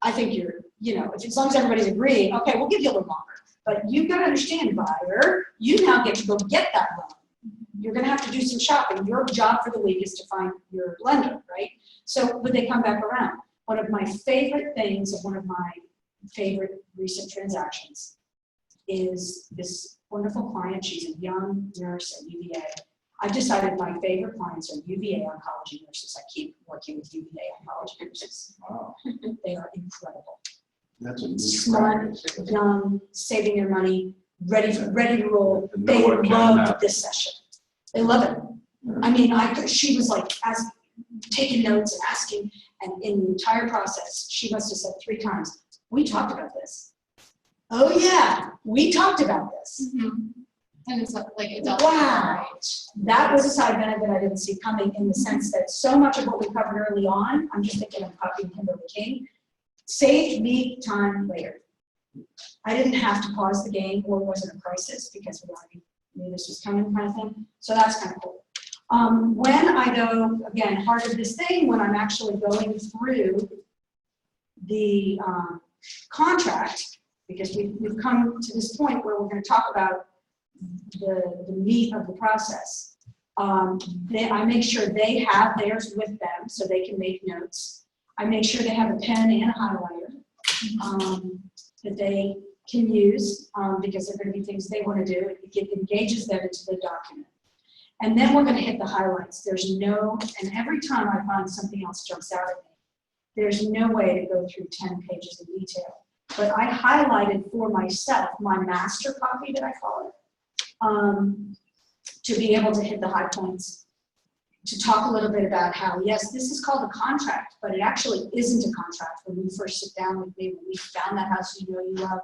I think as long as everybody's agreeing, okay, we'll give you a little longer. But you've gotta understand, buyer, you now get to go get that loan. You're gonna have to do some shopping. Your job for the week is to find your lender, right? So would they come back around? One of my favorite things of one of my favorite recent transactions is this wonderful client. She's a young nurse at UVA. I've decided my favorite clients are UVA oncology nurses. I keep working with UVA oncology nurses. Wow, They are incredible. that's a new Smart, practice. young, saving their money, ready to roll. And They know what can loved happen. this session. They love it. I mean, she was like taking notes and asking, and in the entire process, she must have said 3 times, we talked about this. Oh yeah, we talked about this. And it's like, it's all. Wow. That was a side benefit I didn't see coming in the sense that so much of what we covered early on, I'm just thinking of copying Kimberly King, saved me time later. I didn't have to pause the game or wasn't a crisis because we already knew this was coming kind of thing. So that's kind of cool. When I go, again, heart of this thing, when I'm actually going through the contract, because we've come to this point where we're going to talk about the meat of the process. I make sure they have theirs with them so they can make notes. I make sure they have a pen and a highlighter that they can use because there are going to be things they want to do. It engages them into the document. And then we're going to hit the highlights. And every time I find something else jumps out at me, there's no way to go through 10 pages of detail. But I highlighted for myself my master copy that I call it, to be able to hit the high points, to talk a little bit about how, yes, this is called a contract, but it actually isn't a contract. When you first sit down with me, when we found that house you love,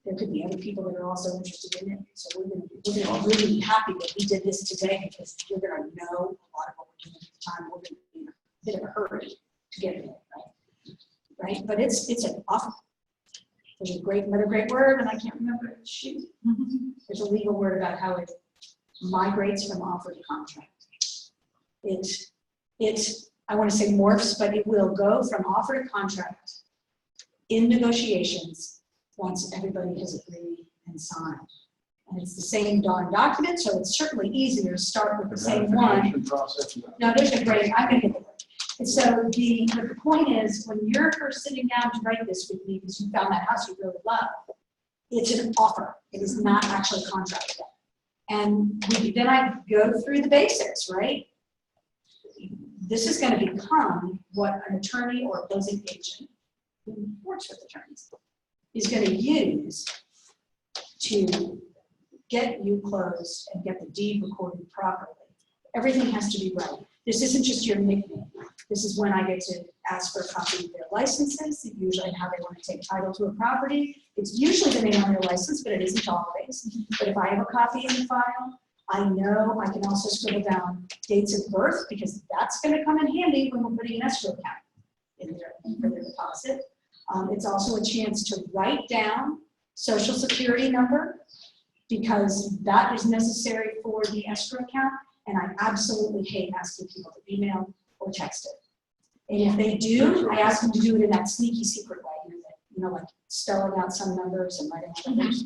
there could be other people that are also interested in it. So we're going to really be happy that we did this today because you're going to know a lot of what we're doing at the time. We're going to be in a bit of a hurry to get it, right? But it's an offer. There's another great word, and I can't remember it. Shoot. There's a legal word about how it migrates from offer to contract. I want to say morphs, but it will go from offer to contract in negotiations once everybody has agreed and signed. And it's the same darn document, so it's certainly easier to start with the The same one. ratification process, no. No, there's a great, I'm gonna get it. And so the point is, when you're first sitting down to write this with me, because you found that house you really love, it's an offer. It is not actually a contract yet. And then I go through the basics, right? This is gonna become what an attorney or opposing agent who works with attorneys is gonna use to get you closed and get the deed recorded properly. Everything has to be right. This isn't just your nickname. This is when I get to ask for a copy of their licenses, usually how they want to take title to a property. It's usually the name on their license, but it isn't always. But if I have a copy in the file, I know I can also scribble down dates of birth, because that's going to come in handy when we're putting an escrow account in there for their deposit. It's also a chance to write down social security number, because that is necessary for the escrow account. And I absolutely hate asking people to email or text it. And if they do, I ask them to do it in that sneaky secret way, like spelling out some numbers and writing out numbers.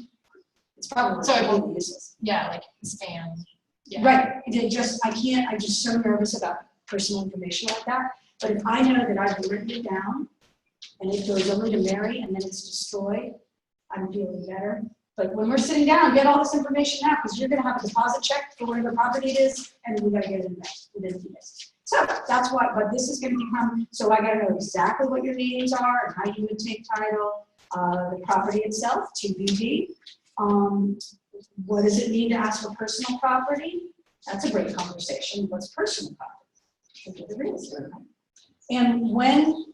It's probably So it won't- really useless. Yeah, like spam. Yeah. Right, I'm just so nervous about personal information like that. But if I know that I've written it down and it goes only to Mary and then it's destroyed, I'm feeling better. But when we're sitting down, get all this information out, because you're gonna have a deposit check for whatever property it is, and we gotta get it in there within a few days. So that's what, but this is gonna become, so I gotta know exactly what your names are and how you would take title, the property itself, TBD. What does it mean to ask for personal property? That's a great conversation. What's personal property? The real estate. And when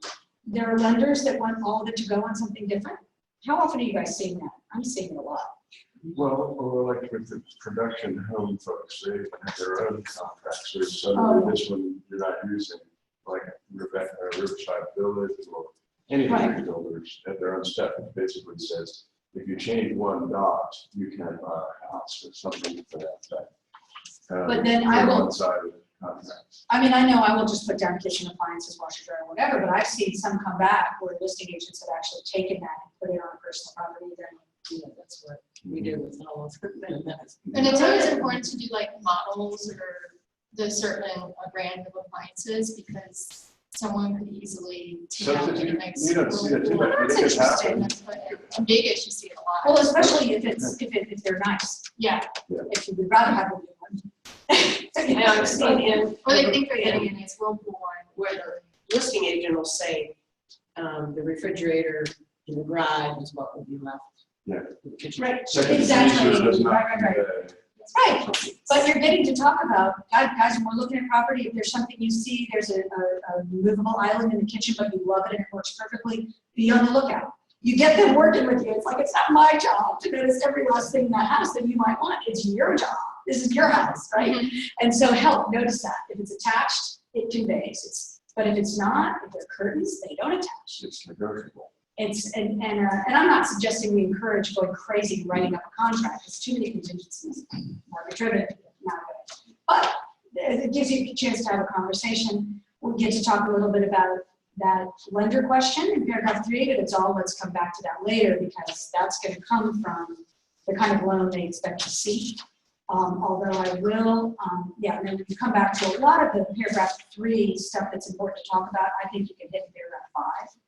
there are lenders that want all of it to go on something different, how often are you guys seeing that? I'm seeing it a lot. Well, or like with the production home folks, they have their own contracts, or Oh. so this one you're not using, like Riverside Village or any of Right. the builders have their own stuff. It basically says, if you change one dot, you can't buy a house or something to that effect. But then I will- One-sided contracts. I mean, I know I will just put down kitchen appliances, washer, dryer, whatever, but I've seen some come back where listing agents have actually taken that and put it on a personal property, then. Yeah, that's what we do with all of them. And it's always important to do like models or the certain brand of appliances, because someone could easily take out like a Substitute, nice. you don't see that too much, Well, but that's it could happen. interesting. That's what, in Vegas, you see it a lot. Well, especially if they're nice, Yeah, if you would rather have a new one. I know, I've seen in. or they think they're getting a nice whirlpool one. Where the listing agent will say, the refrigerator in the garage is what will be left. Yeah. in the kitchen. Right, Second exactly, user does not right. convey. Right, but you're getting to talk about, guys, when we're looking at property, if there's something you see, there's a movable island in the kitchen, but you love it and it works perfectly, be on the lookout. You get them working with you, it's like, it's not my job to notice every last thing in that house that you might want, it's your job, this is your house, right? And so help, notice that, if it's attached, it conveys, but if it's not, if they're curtains, they don't attach. It's negotiable. And I'm not suggesting we encourage going crazy writing up a contract. There's too many contingencies, market driven, not good. But it gives you a chance to have a conversation. We'll get to talk a little bit about that lender question in paragraph 3, but it's all, let's come back to that later, because that's going to come from the kind of loan they expect to see. Although I will, and then we come back to a lot of the paragraph 3 stuff that's important to talk about. I think you can hit paragraph 5.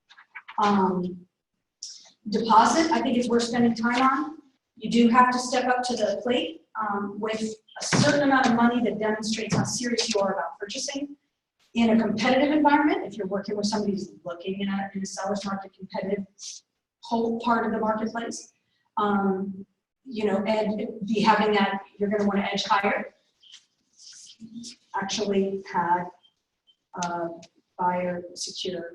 Deposit, I think it's worth spending time on. You do have to step up to the plate with a certain amount of money that demonstrates how serious you are about purchasing. In a competitive environment, if you're working with somebody who's looking in a seller's market competitive whole part of the marketplace, and be having that, you're going to want to edge higher. Actually had a buyer secure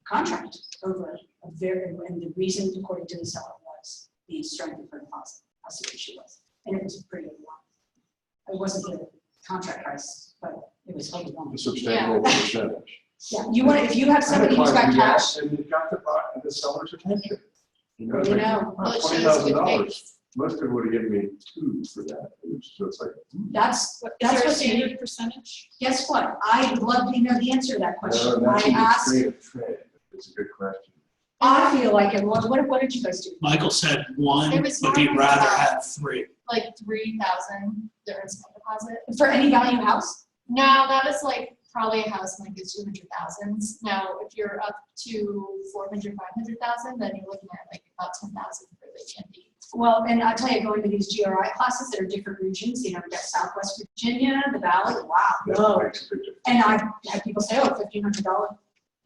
contract over and the reason, according to the seller, was the strength of her deposit, how serious she was. And it was a pretty good one. It wasn't the contract price, but it was holding on. A substantial percentage. Yeah, if you have somebody who's got cash, And you've got the seller's attention. You know, it's you like know, Well, it shows good $20,000. faith. Most people would have given me 2 for that. So it's like, that's Is there a what's standard percentage? Guess what? I'd love to know the answer to that question. no, I that's asked, a trade. It's a good question. I feel like it was, what did you guys do? Michael said 1, It was but he'd more rather like have 3. like 3,000 their instant deposit. For any value house? No, that was like probably a house in like the 200,000s. Now, if you're up to 400, 500,000, then you're looking at like about 10,000 for the EMD. Well, and I'll tell you, going to these GRI classes that are different regions, you know, we've got Southwest Virginia, the Valley, wow, no. That makes a big difference. And I've had people say, oh, $1,500.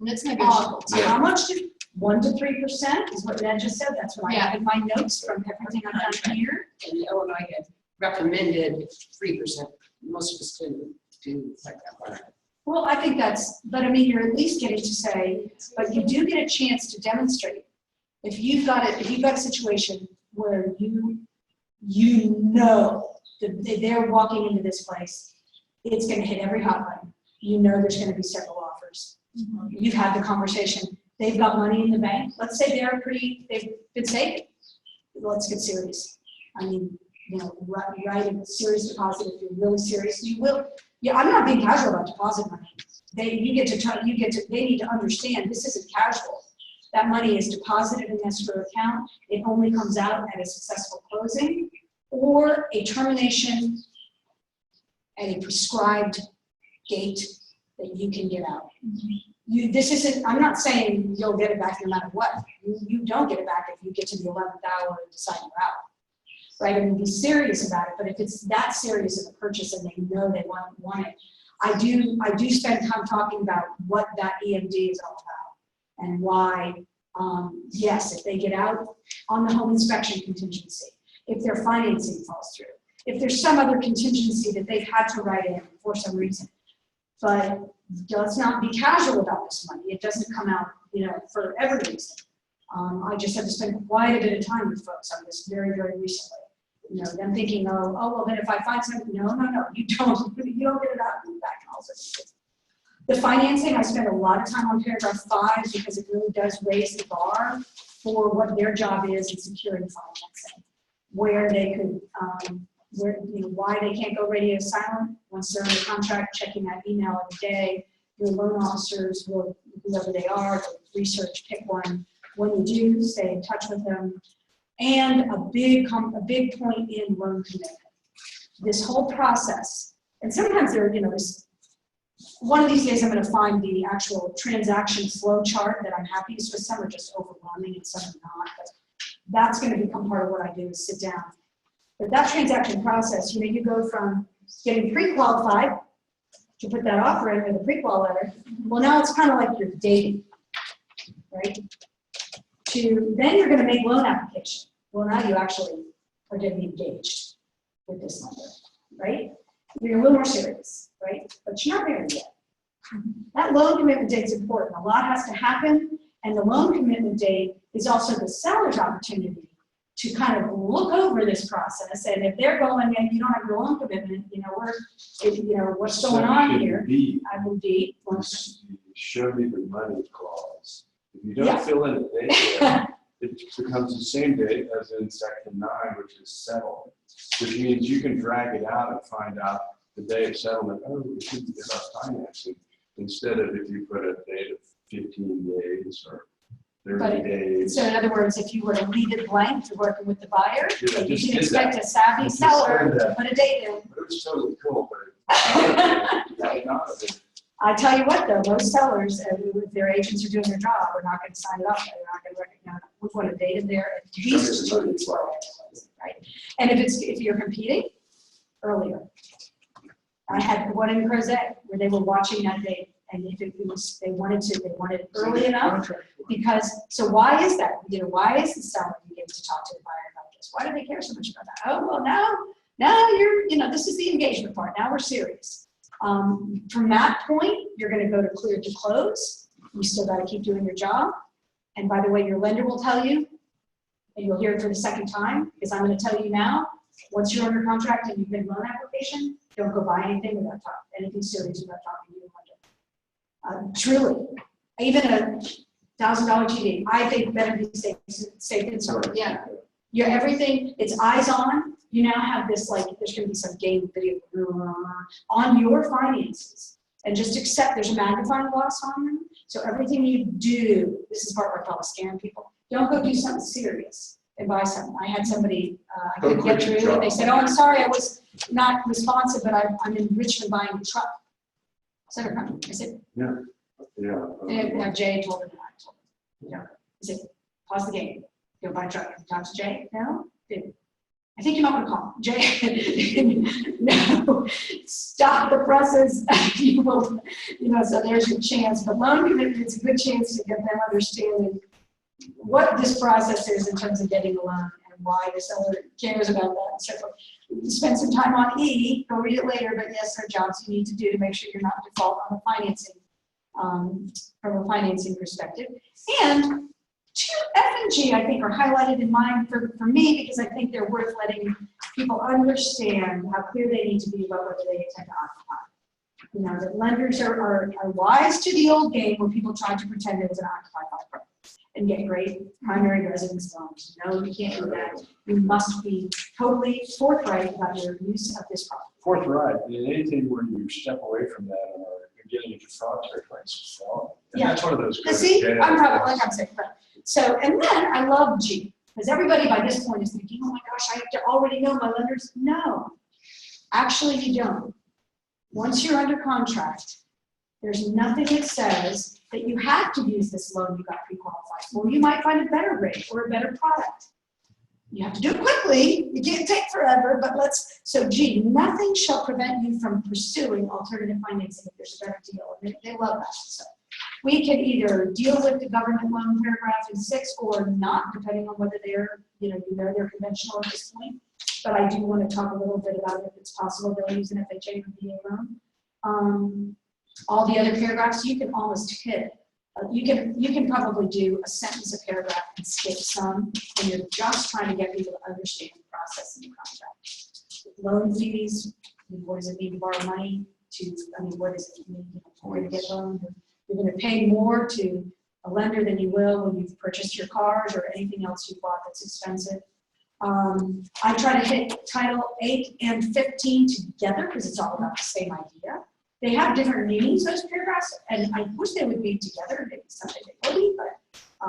And it's negotiable too. How much did, 1 to 3% is what Ed just said, that's what I Yeah. have in my notes from everything I've done here. And Illinois had recommended 3%. Most of us didn't do like that. Well, I think that's, but I mean, you're at least getting to say, but you do get a chance to demonstrate. If you've got a situation where you know that they're walking into this place, it's gonna hit every hotline. You know there's gonna be several offers. You've had the conversation. They've got money in the bank. Let's say they've been saving. Let's get serious. I mean, you know, write a serious deposit if you're really serious. You will. Yeah, I'm not being casual about deposit money. They need to understand this isn't casual. That money is deposited in an escrow account. It only comes out at a successful closing or a termination at a prescribed date that you can get out. I'm not saying you'll get it back no matter what. You don't get it back if you get to the 11th hour and decide you're out. Right, I mean, be serious about it, but if it's that serious of a purchase and they know they want it, I do spend time talking about what that EMD is all about and why, yes, if they get out on the home inspection contingency, if their financing falls through, if there's some other contingency that they've had to write in for some reason, but let's not be casual about this money. It doesn't come out, you know, for every reason. I just had to spend quite a bit of time with folks on this very, very recently. You know, them thinking, oh, well, then if I find something, no, you don't get it out and back and all sorts of things. The financing, I spend a lot of time on paragraph 5 because it really does raise the bar for what their job is in securing financing, where they could, why they can't go radio silent once they're under contract, checking that email every day. Your loan officers will, whoever they are, research, pick one. When you do, stay in touch with them. And a big point in loan commitment. This whole process, and sometimes there, you know, one of these days I'm going to find the actual transaction flow chart that I'm happy to, so some are just overwhelming and some are not, but that's going to become part of what I do is sit down. But that transaction process, you know, you go from getting pre-qualified to put that offer in with a pre-qual letter, well, now it's kind of like you're dating, right? To then you're going to make loan application. Well, now you actually are getting engaged with this lender, right? You're a little more serious, right? But you're not there yet. That loan commitment date is important. A lot has to happen, and the loan commitment date is also the seller's opportunity to kind of look over this process. And if they're going and you don't have your loan commitment, you know, what's going on here? I will be. Show me the money clause. If you don't Yeah. fill in the date there, it becomes the same date as in section 9, which is settlement, which means you can drag it out and find out the day of settlement, oh, we shouldn't get our financing, instead of if you put a date of 15 days or 30 days. So in other words, if you were to leave it blank to working with the buyer, Yeah, I you just can did expect that. a savvy I just seller did to that. put a date in. But it was totally cool, but I tell you what though, most sellers, if their agents are doing their job, are not going to sign it up. They're not going to recognize. We want a date in there at least 2 weeks prior to closing, right? And if you're competing, earlier. I had one in Crozet where they were watching that date, and if it was, they wanted it early enough. Because, so why is that? You know, why is the seller beginning to talk to the buyer about this? Why do they care so much about that? Oh, well, now you're, you know, this is the engagement part. Now we're serious. From that point, you're going to go to clear to close. You still got to keep doing your job. And by the way, your lender will tell you, and you'll hear it for the second time, because I'm going to tell you now, once you're under contract and you've made loan application, don't go buy anything without anything serious without talking to your lender. Truly, even a $1,000 TD, I think better be safe than sorry. Yeah. You're everything, it's eyes on. You now have this, like, there's going to be some game video on your finances. And just accept there's a magnifying glass on them. So everything you do, this is part where I call scam people. Don't go do something serious advise them. I had somebody, I Go couldn't get quick, through, and they drop. said, oh, I'm sorry, I was not responsive, but I'm in Richmond buying a truck. I said, okay. I said, Yeah. and Jay told him that. I told him, I said, pause the game. Go buy a truck. Have you talked to Jay? No? Didn't. I think you might want to call Jay. No, stop the process. You will, so there's your chance. But loan commitment, it's a good chance to get them understanding what this process is in terms of getting a loan and why the seller cares about that and so forth. Spend some time on E, go read it later, but yes, there are jobs you need to do to make sure you're not default on the financing, from a financing perspective. And F and G, I think, are highlighted in mine for me because I think they're worth letting people understand how clear they need to be about whether they intend to occupy. That lenders are wise to the old game where people tried to pretend it was an occupied property and get great primary residence loans. No, you can't do that. You must be totally forthright about your use of this property. Forthright, and anything where you step away from that and are getting into fraud territory, it's fraud. And Yeah. that's one of those. Now, see, I'm probably, like I'm saying, right. So, and then I love G, because everybody by this point is thinking, oh my gosh, I already know my lenders. No, actually you don't. Once you're under contract, there's nothing that says that you have to use this loan you got pre-qualified for. You might find a better rate or a better product. You have to do it quickly. It can't take forever, but so G, nothing shall prevent you from pursuing alternative financing if there's a better deal. And they love that. So we can either deal with the government loan paragraph in 6 or not, depending on whether they're, they're conventional at this point. But I do want to talk a little bit about if it's possible they'll use an FHA or VA loan. All the other paragraphs you can almost hit. You can probably do a sentence, a paragraph, and skip some when you're just trying to get people to understand the process in the contract. Loan fees, what does it mean to borrow money? What does it mean to get loan? You're going to pay more to a lender than you will when you've purchased your cars or anything else you bought that's expensive. I try to hit Title 8 and 15 together because it's all about the same idea. They have different meanings, those paragraphs, and I wish they would be together. Maybe someday they will be, but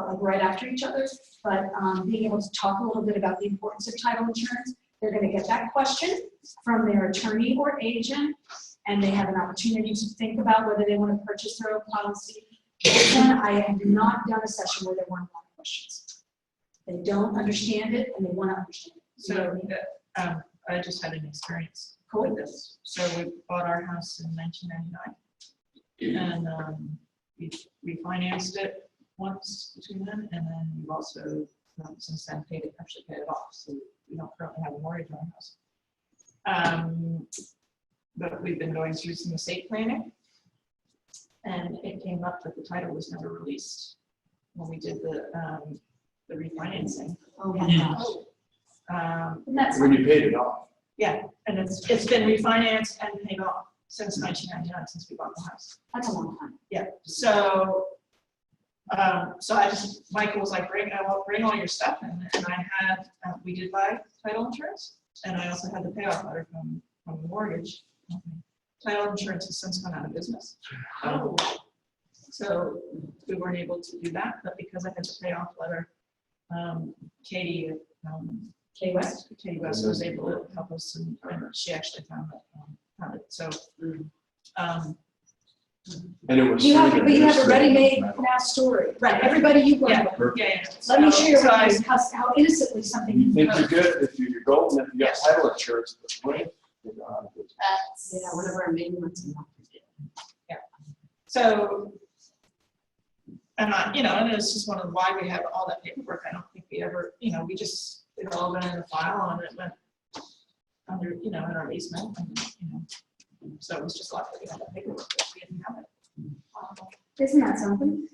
like right after each other. But being able to talk a little bit about the importance of title insurance, they're going to get that question from their attorney or agent, and they have an opportunity to think about whether they want to purchase their own policy. I have not done a session where there weren't a lot of questions. They don't understand it, and they want to understand it. So I just had an experience with this. So we bought our house in 1999, and we refinanced it once between then, and then we've also since then actually paid it off. So we don't currently have a mortgage on our house. But we've been going through some estate planning, and it came up that the title was never released when we did the refinancing. Oh my Yeah. gosh. And that's When you paid it off. Yeah, and it's been refinanced and paid off since 1999, since we bought the house. a long time. Yeah, so Michael was like, bring all your stuff in, and I had, we did buy title insurance, and I also had the payoff letter from the mortgage company. Title insurance has since gone out of business. So we weren't able to do that, but because I had the payoff letter, Katie West was able to help us, and she actually found it. So, And it was. You have a ready-made now story. Right. Everybody you work yeah, with. yeah. Let me So- share so I- with you how innocently something can be. If you're good, if you're golden, if you got title insurance, the point. That's. Yeah, whatever our maintenance and. So, and and it's just one of why we have all that paperwork. I don't think we ever, it all went in the file and it went under, in our basement, and, so it was just lucky we had that paperwork, but we didn't have it. Isn't that something?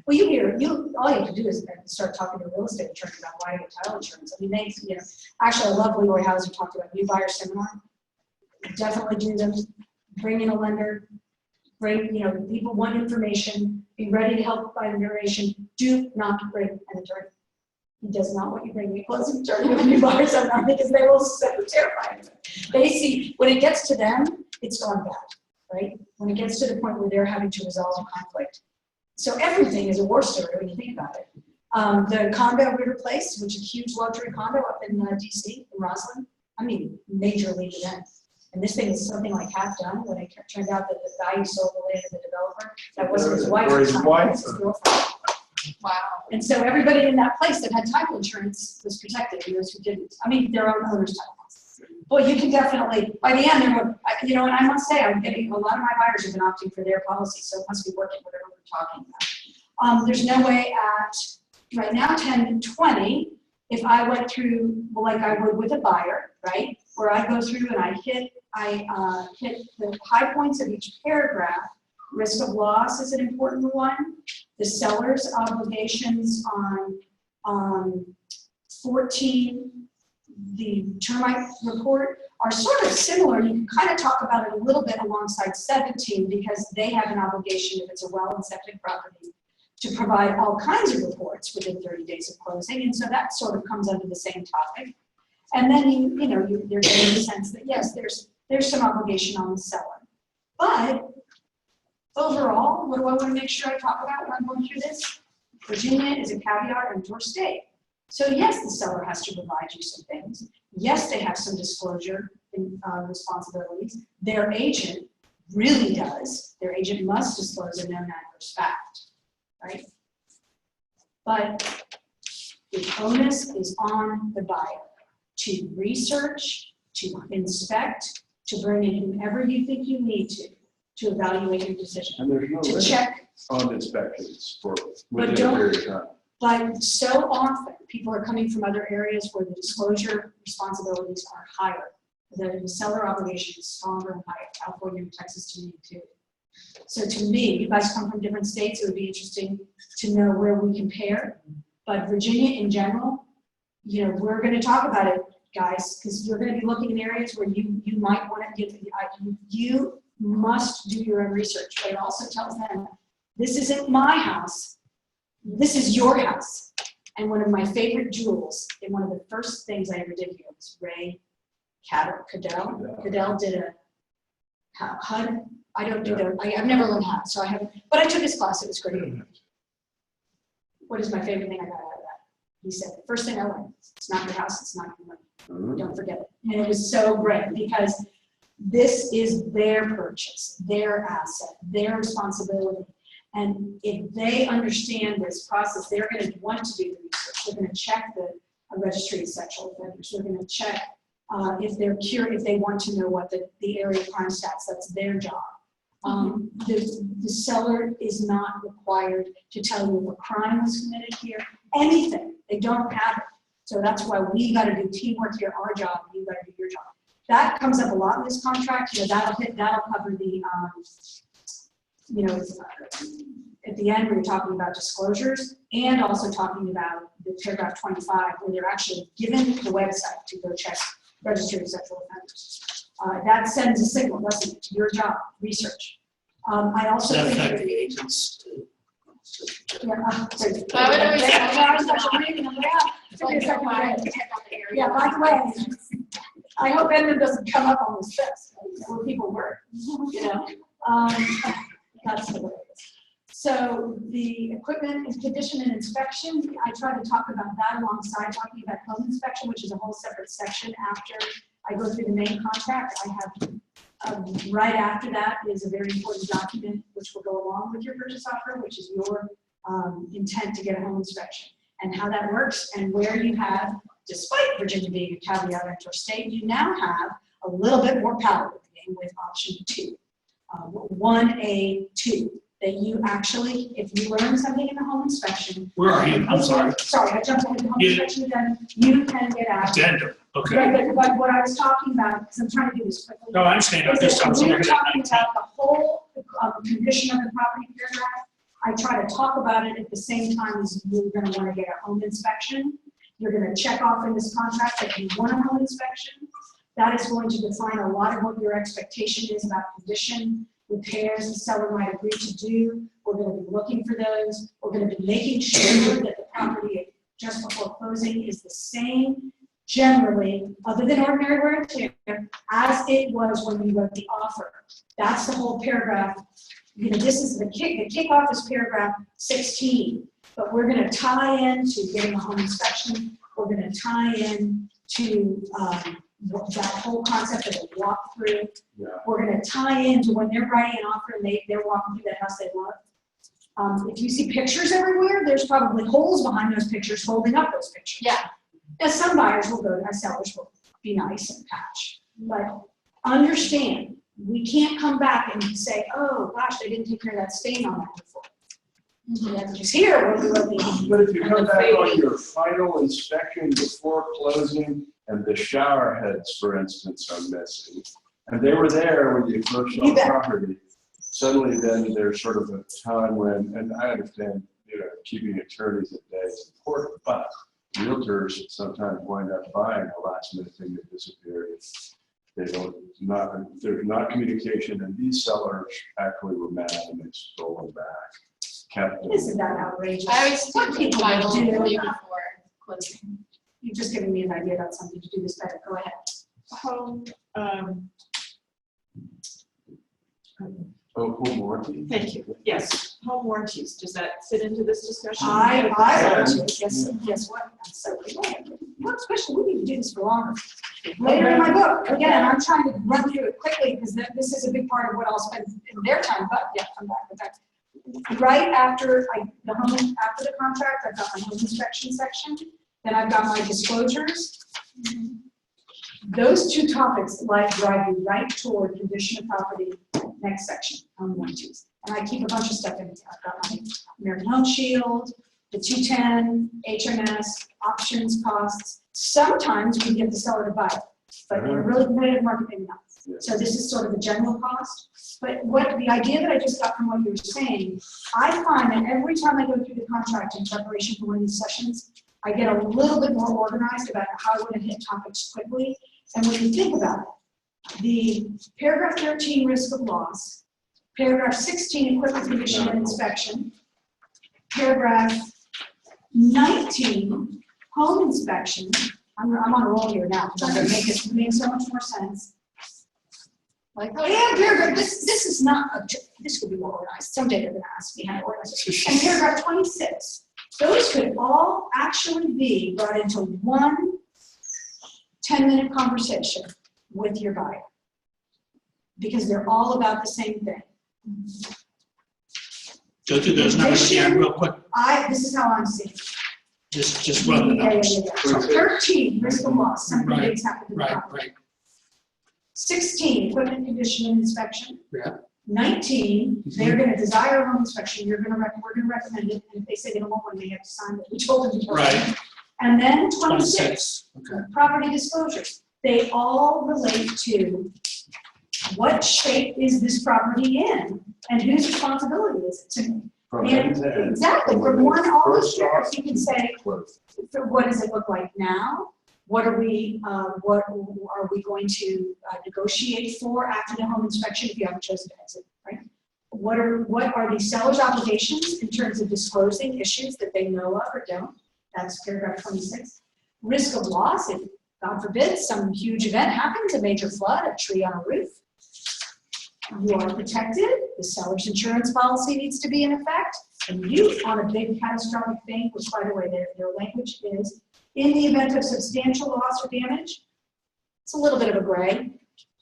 Well, all you have to do is start talking to a real estate attorney about why you get title insurance. I mean, actually, I love Leroy Hauser talked about new buyer seminar. Definitely do them. Bring in a lender. People want information. Be ready to help by narration. Do not bring an attorney. He does not want you bringing a closing attorney with new buyer seminar because they will so terrified of it. They see when it gets to them, it's gone bad, right? When it gets to the point where they're having to resolve a conflict. So everything is a war story when you think about it. The condo River Place, which is a huge luxury condo up in DC, in Roslyn, I mean, major league event. And this thing is something like half done, when it turned out that the guy who sold the land to the developer, that wasn't his wife. Or his at the time, wife. it was his girlfriend. Wow. And so everybody in that place that had title insurance was protected, and those who didn't, I mean, their own owner's title. Well, you can definitely, by the end, there were, you know, and I must say, I'm getting, a lot of my buyers have been opting for their policy, so it must be working, whatever we're talking about. There's no way at, right now, 10-20, if I went through, well, like I would with a buyer, right? Where I go through and I hit the high points of each paragraph. Risk of loss is an important one. The seller's obligations on 14, the termite report, are sort of similar. You can kind of talk about it a little bit alongside 17, because they have an obligation, if it's a well and septic property, to provide all kinds of reports within 30 days of closing. And so that sort of comes under the same topic. And then you're getting the sense that yes, there's some obligation on the seller. But overall, what do I want to make sure I talk about when I'm going through this? Virginia is a caveat emptor state. So yes, the seller has to provide you some things. Yes, they have some disclosure responsibilities. Their agent really does. Their agent must disclose a known adverse fact, right? But the onus is on the buyer to research, to inspect, to bring in whomever you think you need to evaluate your decision. And there's no To limit check, on inspections for But within a don't- period of time. but so often, people are coming from other areas where the disclosure responsibilities are higher. The seller obligation is stronger and higher. California and Texas to me too. So to me, you guys come from different states, it would be interesting to know where we compare. But Virginia in general, you know, we're going to talk about it, guys, because you're going to be looking in areas where you might want to get, you must do your own research. But it also tells them, this isn't my house, this is your house. And one of my favorite jewels, and one of the first things I ever did here was Ray Cadell. Cadell did a HUD. I don't do the, I've never learned HUD, so I haven't, but I took his class, it was great. What is my favorite thing I got out of that? He said, the first thing I learned, it's not your house, it's not your money. Don't forget it. And it was so great because this is their purchase, their asset, their responsibility. And if they understand this process, they're going to want to do the research. They're going to check the registry of sexual offenders. They're going to check if they're curious, if they want to know what the area of crime stats, that's their job. The seller is not required to tell you if a crime was committed here, anything. They don't have it. So that's why we got to do teamwork here, our job, and you got to do your job. That comes up a lot in this contract. You know, that'll cover the, you know, at the end, we were talking about disclosures and also talking about the paragraph 25, where they're actually given the website to go check registry of sexual offenders. That sends a signal, doesn't it, to your job, research. I also Does that think affect the agents? I would always- Yeah, by the way, I hope Edmund doesn't come up on this list where people work, you know. That's hilarious. So the equipment and condition and inspection, I try to talk about that alongside talking about home inspection, which is a whole separate section after I go through the main contract. I have right after that is a very important document which will go along with your purchase offer, which is your intent to get a home inspection and how that works, and where you have, despite Virginia being a caveat emptor state, you now have a little bit more power with the game with option 2, 1A2. That you actually, if you learn something in the home inspection. Where are you? I'm sorry. Sorry, I jumped into the home Yeah. inspection, then you can get out. Addendum, okay. Right, but what I was talking about, because I'm trying to do this quickly. No, I understand. I'm is just, that I'm when we're looking at talking 19. about the whole condition of the property paragraph, I try to talk about it at the same time as you're gonna wanna get a home inspection. You're gonna check off in this contract that you want a home inspection. That is going to define a lot of what your expectation is about condition, repairs the seller might agree to do. We're going to be looking for those. We're going to be making sure that the property just before closing is the same, generally, other than ordinary wear and tear, as it was when we wrote the offer. That's the whole paragraph you know, this is the kickoff is paragraph 16, but we're gonna tie into getting a home inspection. We're gonna tie in to, that whole concept of a walkthrough. Yeah. We're gonna tie into when they're writing an offer and they're walking through that house they love. If you see pictures everywhere, there's probably holes behind those pictures holding up those pictures. Yeah. Now, some buyers will go, sellers will be nice and patch, but understand, we can't come back and say, oh, gosh, they didn't take care of that stain on that before. That's just here, we're looking. But if you come back on your final inspection before closing, and the shower heads, for instance, are missing, and they were there when you first saw You the bet. property, suddenly then there's sort of a time when, and I understand, you know, keeping attorneys at bay is important, but realtors sometimes wind up buying a last minute thing that disappeared. They don't, there's not communication, and these sellers actually were mad and they stole them back. Kept them. Isn't that outrageous? I always do What the people final do. review before closing. You've just given me an idea about something to do this better, go ahead. Home, Oh, home warranty? thank you, yes, home warranties, does that fit into this discussion? Guess what? I'm so glad. What question, we need to do this for longer. Later in my book, again, I'm trying to run through it quickly because this is a big part of what I'll spend in their time, but yeah, come back. Right after after the contract, I've got my home inspection section, then I've got my disclosures. Those two topics drive you right toward condition of property, next section, home warranties. And I keep a bunch of stuff in here. I've got my American Home Shield, the 210, HMS, options, costs. Sometimes we get the seller to buy it, but in a really competitive market, maybe not. So this is sort of the general cost. But what the idea that I just got from what you were saying, I find that every time I go through the contract in preparation for one of these sessions, I get a little bit more organized about how I want to hit topics quickly. And when you think about it, the paragraph 13, risk of loss, paragraph 16, equipment condition and inspection, paragraph 19, home inspection. I'm on a roll here now, because I'm going to make it make so much more sense. Like, And paragraph, this is not, this could be more organized. Someday they're going to ask me how to organize it. And paragraph 26, those could all actually be brought into one 10-minute conversation with your buyer, because they're all about the same thing. Go through those numbers again real quick, This is how I'm seeing it. just run the numbers. So 13, risk of loss, something Right, big's happened to the Right, property. right. 16, equipment condition and inspection. Yeah. 19, they're gonna desire a home inspection, we're gonna recommend it, and if they say they don't want one, they have to sign it, we told them before. Right. And then 26, 26, okay. property disclosures. They all relate to what shape is this property in, and whose responsibility is it to? From And end to end. exactly, from one all the First years, off, you can say, close. so what does it look like now? What are we going to negotiate for after the home inspection if you haven't chosen to exit, right? What are the seller's obligations in terms of disclosing issues that they know of or don't? That's paragraph 26. Risk of loss, if God forbid some huge event happens, a major flood, a tree on a roof. You are protected, the seller's insurance policy needs to be in effect, and you, on a big catastrophic thing, which by the way, their language is, in the event of substantial loss or damage, it's a little bit of a gray.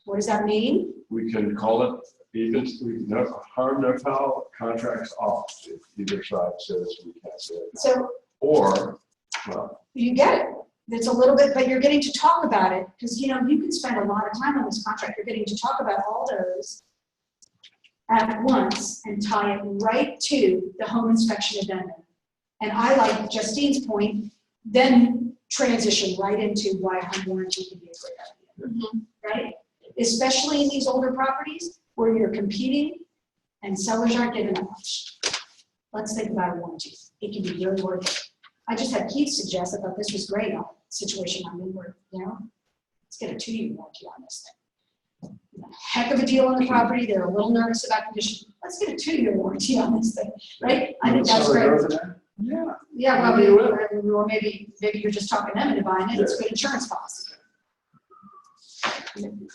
What does that mean? We can call it even, no harm, no foul, contracts off, if either side says we can't say it. So Or, well, you get it. It's a little bit, but you're getting to talk about it, because you can spend a lot of time on this contract. You're getting to talk about all those at once and tie it right to the home inspection addendum. And I like Justine's point, then transition right into why home warranty can be a great idea, right? Especially in these older properties where you're competing and sellers aren't giving up much. Let's think about a warranty. It can be really worth it. I just had Keith suggest, I thought this was great on the situation I'm in where, let's get a 2-year warranty on this thing. Heck of a deal on the property. They're a little nervous about condition. Let's get a 2-year warranty on this thing, right? I think that's great. Yeah. Yeah, Maybe you will. or maybe you're just talking them into buying it. It's good insurance policy.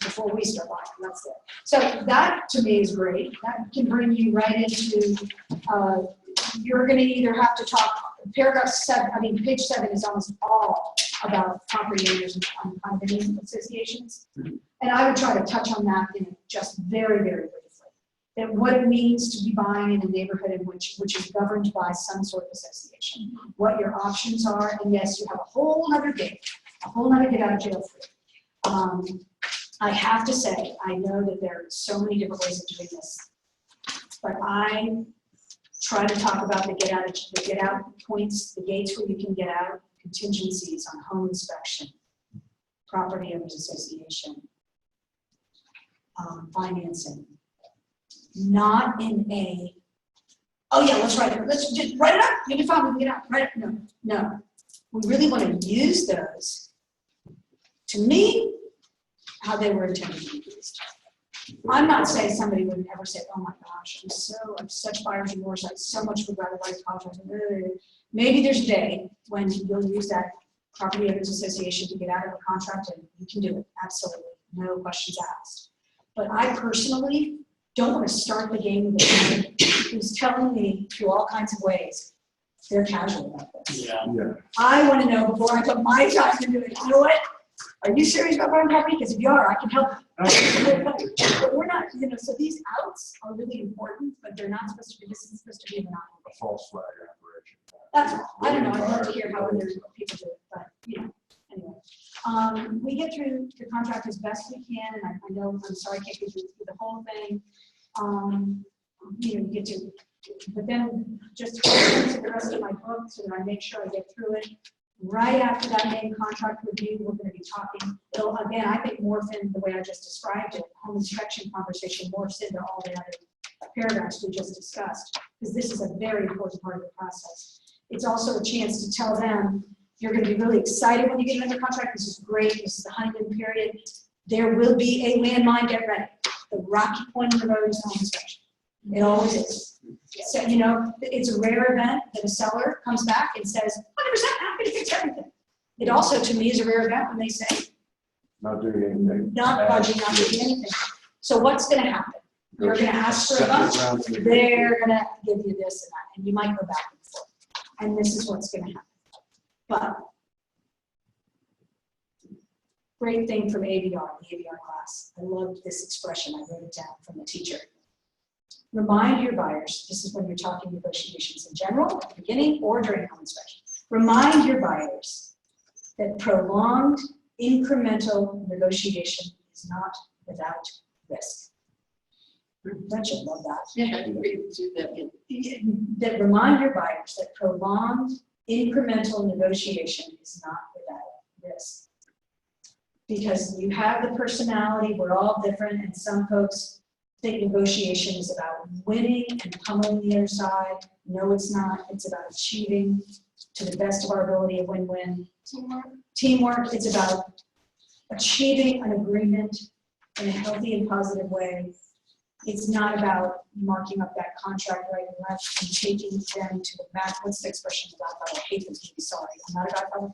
before we start buying, that's it. So that to me is great. That can bring you right into, you're gonna either have to talk, paragraph 7, I mean, page 7 is almost all about property owners and condominium associations. And I would try to touch on that in just very, very briefly. That what it means to be buying in a neighborhood in which is governed by some sort of association, what your options are, and yes, you have a whole other get out of jail free. I have to say, I know that there are so many different ways of doing this, but I try to talk about the get out points, the gates where you can get out, contingencies on home inspection, property owners association, financing. Not in a, oh yeah, let's write it. Let's just write it up. You'll be fine. We can get out. Right? No. We really want to use those. To me, how they were intended to be used. I'm not saying somebody would ever say, "Oh my gosh, I'm such buyer's remorse. I so much regret it. I apologize." Maybe there's a day when you'll use that property owners association to get out of a contract, and you can do it. Absolutely, no questions asked. But I personally don't want to start the game with somebody who's telling me through all kinds of ways they're casual about this. Yeah. Yeah. I want to know before I put my time into it. You know what? Are you serious about buying property? Because if you are, I can help you. But we're not, so these outs are really important, but they're not supposed to be, this is supposed to be a monopoly. A false flag operation. That's all. I don't know. I'd love to hear how other people do it, but anyway. We get through the contract as best we can, and I know, I'm sorry, I can't get through the whole thing. You get to, but then just to the rest of my book so that I make sure I get through it. Right after that main contract review, we're going to be talking. It'll, again, I think morph in the way I just described it. Home inspection conversation morphs into all the other paragraphs we just discussed, because this is a very important part of the process. It's also a chance to tell them, you're going to be really excited when you get another contract. This is great. This is the honeymoon period. There will be a landmine. Get ready. The rocky point in the road is home inspection. It always is. So, it's a rare event that a seller comes back and says, 100% happy to fix everything. It also, to me, is a rare event when they say, Not doing anything. not budging, not doing anything. So what's going to happen? You're going to ask for a bunch. They're going to give you this and that, and you might go back and forth. And this is what's going to happen. But great thing from AVR, the AVR class. I loved this expression. I wrote it down from the teacher. Remind your buyers, this is when you're talking negotiations in general, at the beginning or during home inspection. Remind your buyers that prolonged incremental negotiation is not without risk. Don't you love that? Yeah, we do that. That remind your buyers that prolonged incremental negotiation is not without risk. Because you have the personality, we're all different, and some folks think negotiation is about winning and pummeling the other side. No, it's not. It's about achieving to the best of our ability a win-win. Teamwork, it's about achieving an agreement in a healthy and positive way. It's not about marking up that contract right and left and taking them to the max. What's the expression about? I hate this movie, sorry. I'm not about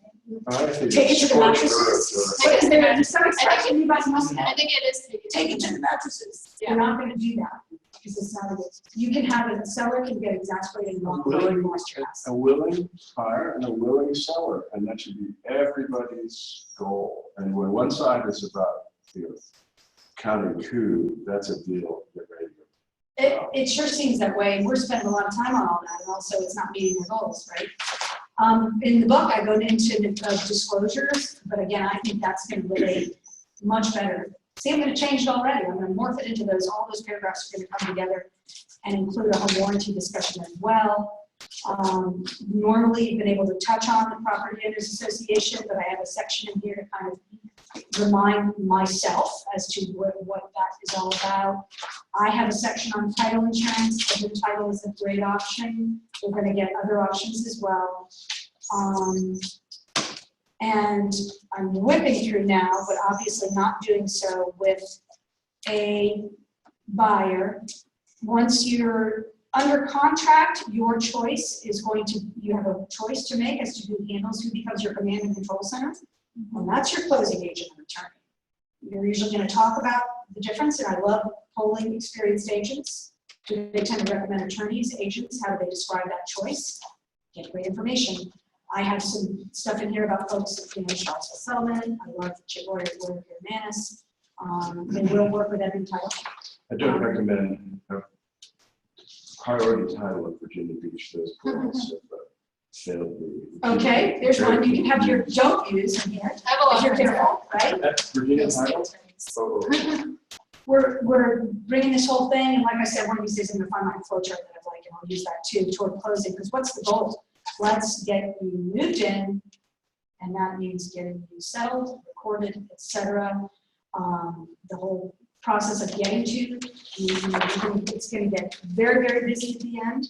that. Take it to the mattresses. Is there some expression you guys must I have? think it is. Take it to the mattresses. We're not going to do that because it's not a good. You can have a seller can get exasperated and walk away and lost your house. A willing buyer and a willing seller, and that should be everybody's goal. And when one side is about counting coup, that's a deal. Get ready to go. It sure seems that way. We're spending a lot of time on all that, and also it's not meeting their goals, right? In the book, I go into the disclosures, but again, I think that's going to relate much better. See, I'm going to change it already. I'm going to morph it into those. All those paragraphs are going to come together and include a home warranty discussion as well. Normally, you've been able to touch on the Property Owners Association, but I have a section in here to kind of remind myself as to what that is all about. I have a section on title insurance. The title is a great option. We're going to get other options as well. And I'm whipping through now, but obviously not doing so with a buyer. Once you're under contract, your choice is going to, you have a choice to make as to who handles, who becomes your command and control center. And that's your closing agent and attorney. You're usually gonna talk about the difference, and I love polling experienced agents. Do they tend to recommend attorneys, agents? How do they describe that choice? Get great information. I have some stuff in here about folks, you know, Charles Sullivan. I love Chip Lawyer, Manis. They will work with every title. I don't recommend a priority title of Virginia Beach, those points. Okay, there's one. You can have your don't use in here, I have a lot if you're of friends careful, right? That's Virginia that are title? state attorneys. Oh, We're bringing this whole thing, and like I said, one of these days I'm gonna find my flow chart that I like, and I'll use that too toward closing, because what's the goal? Let's get you moved in, and that means getting you settled, recorded, et cetera. The whole process of getting to, it's gonna get very, very busy at the end.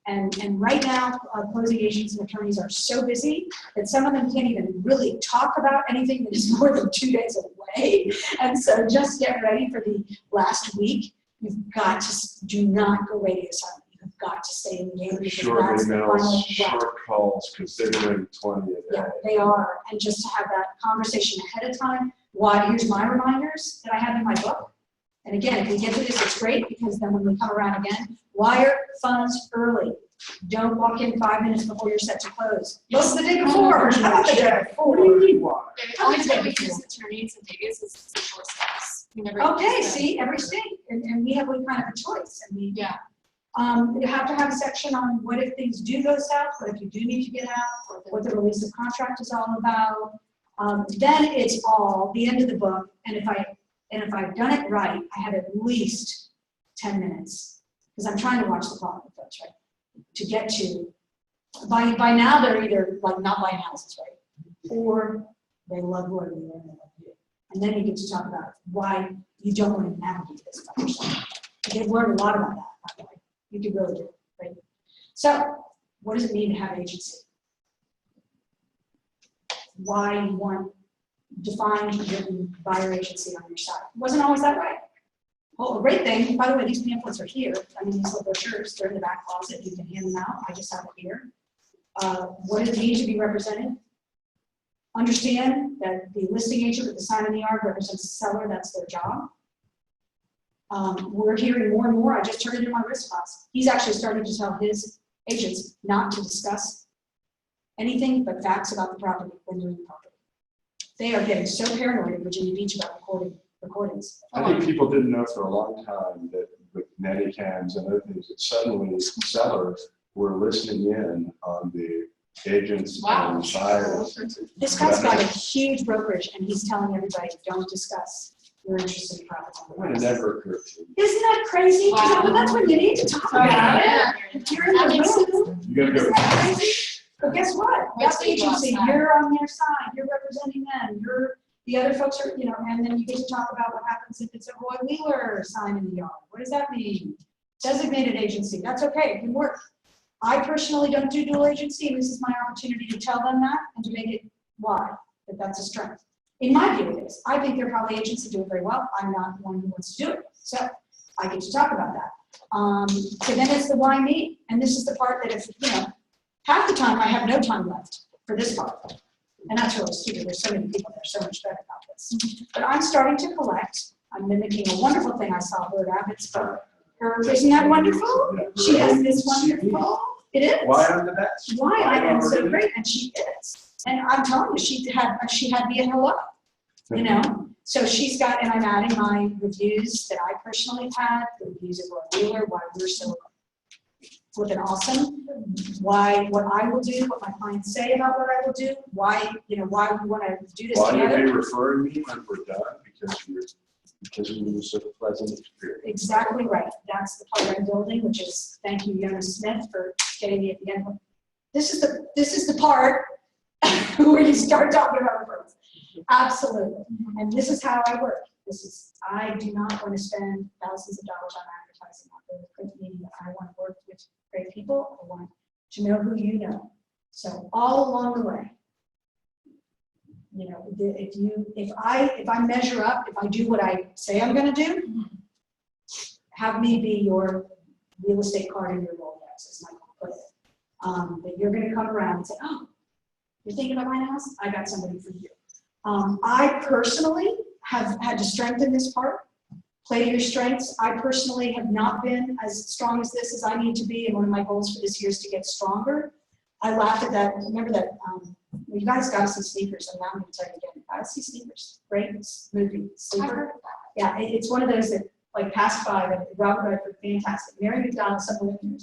And right now, closing agents and attorneys are so busy that some of them can't even really talk about anything that is more than 2 days away. And so just get ready for the last week. You've got to, do not go radio silent. You've got to stay in the game. because short that's the emails, final- short calls, because they're doing 20 a day. Yeah, they are. And just to have that conversation ahead of time. Why, here's my reminders that I have in my book. And again, if we get to this, it's great, because then when we come around again, wire funds early. Don't walk in 5 minutes before you're set to close. Most of the day before. How about the day before? What do you need wire? The only time we use attorneys in Vegas is before steps. We never Okay, use them. see, every state, and we have kind of a choice, and we, Yeah. you have to have a section on what if things do go south, what if you do need to get out, what the release of contract is all about. Then it's all the end of the book, and if I've done it right, I have at least 10 minutes, because I'm trying to watch the clock with folks, right? To get to, by now they're either like not buying houses, right? Or they love Lord and they love you. And then you get to talk about why you don't want to navigate this by yourself. They've learned a lot about that, by the way. You can really do it, right? So, what does it mean to have agency? Why you want defined written buyer agency on your side? It wasn't always that way. Well, a great thing, by the way, these pamphlets are here. I mean, these little brochures, they're in the back closet. You can hand them out. I just have it here. What does it mean to be represented? Understand that the listing agent with the sign in the yard represents the seller. That's their job. We're hearing more and more. I just turned it in my risk class. He's actually starting to tell his agents not to discuss anything but facts about the property when they're in the property. They are getting so paranoid in Virginia Beach about recordings. I think people didn't know for a long time that with nanny cams and other things, that suddenly sellers were listening in on the agents Wow. and buyers. This guy's got a huge brokerage, and he's telling everybody, don't discuss your interest in property. It would have never occurred to me. Isn't that crazy? Wow. But that's when you need to talk about it. Yeah. If you're in That the makes sense. room, You gotta isn't go. that crazy? But guess what? Wait That's till you go agency, outside. you're on their side, you're representing them, the other folks are, and then you get to talk about what happens if it's a Roy Wheeler sign in the yard. What does that mean? Designated agency, that's okay, it can work. I personally don't do dual agency, and this is my opportunity to tell them that and to make it why, that that's a strength. In my view, it is. I think they're probably agency doing very well. I'm not one who wants to do it. So I get to talk about that. So then it's the why me, and this is the part that if, half the time I have no time left for this part. And that's really stupid. There's so many people that are so much better about this. But I'm starting to collect. I'm mimicking a wonderful thing I saw Bird Abbott's book. Isn't that wonderful? She has this wonderful. It is. Why I'm the best? Why I am so great, and she is. And I'm telling you, she had me at hello. So she's got, and I'm adding my reviews that I personally have had, the reviews of Roy Wheeler, why we're so flippin' awesome, why what I will do, what my clients say about what I will do, why we want to do this Why did together. they refer me when we're done? Because it was such a pleasant experience. Exactly right. That's the part I'm building, which is, thank you, Jonas Smith, for getting me at the end. This is the part where you start talking about referrals. Absolutely. And this is how I work. I do not want to spend thousands of dollars on advertising out there with print media. I want to work with great people. I want to know who you know. So all along the way, if I measure up, if I do what I say I'm going to do, have me be your real estate card in your Rolodex, as Michael put it. That you're going to come around and say, oh, you're thinking about buying a house? I got somebody for you. I personally have had to strengthen this part. Play to your strengths. I personally have not been as strong as this as I need to be, and one of my goals for this year is to get stronger. I laughed at that. Remember that, you guys got to see Sneakers, and now I'm going to tell you again, got to see Sneakers. Great movie, I've Sleeper. heard of that. Yeah, it's one of those that like passed by, but Robert Redford, fantastic. Mary McDonald, some of them,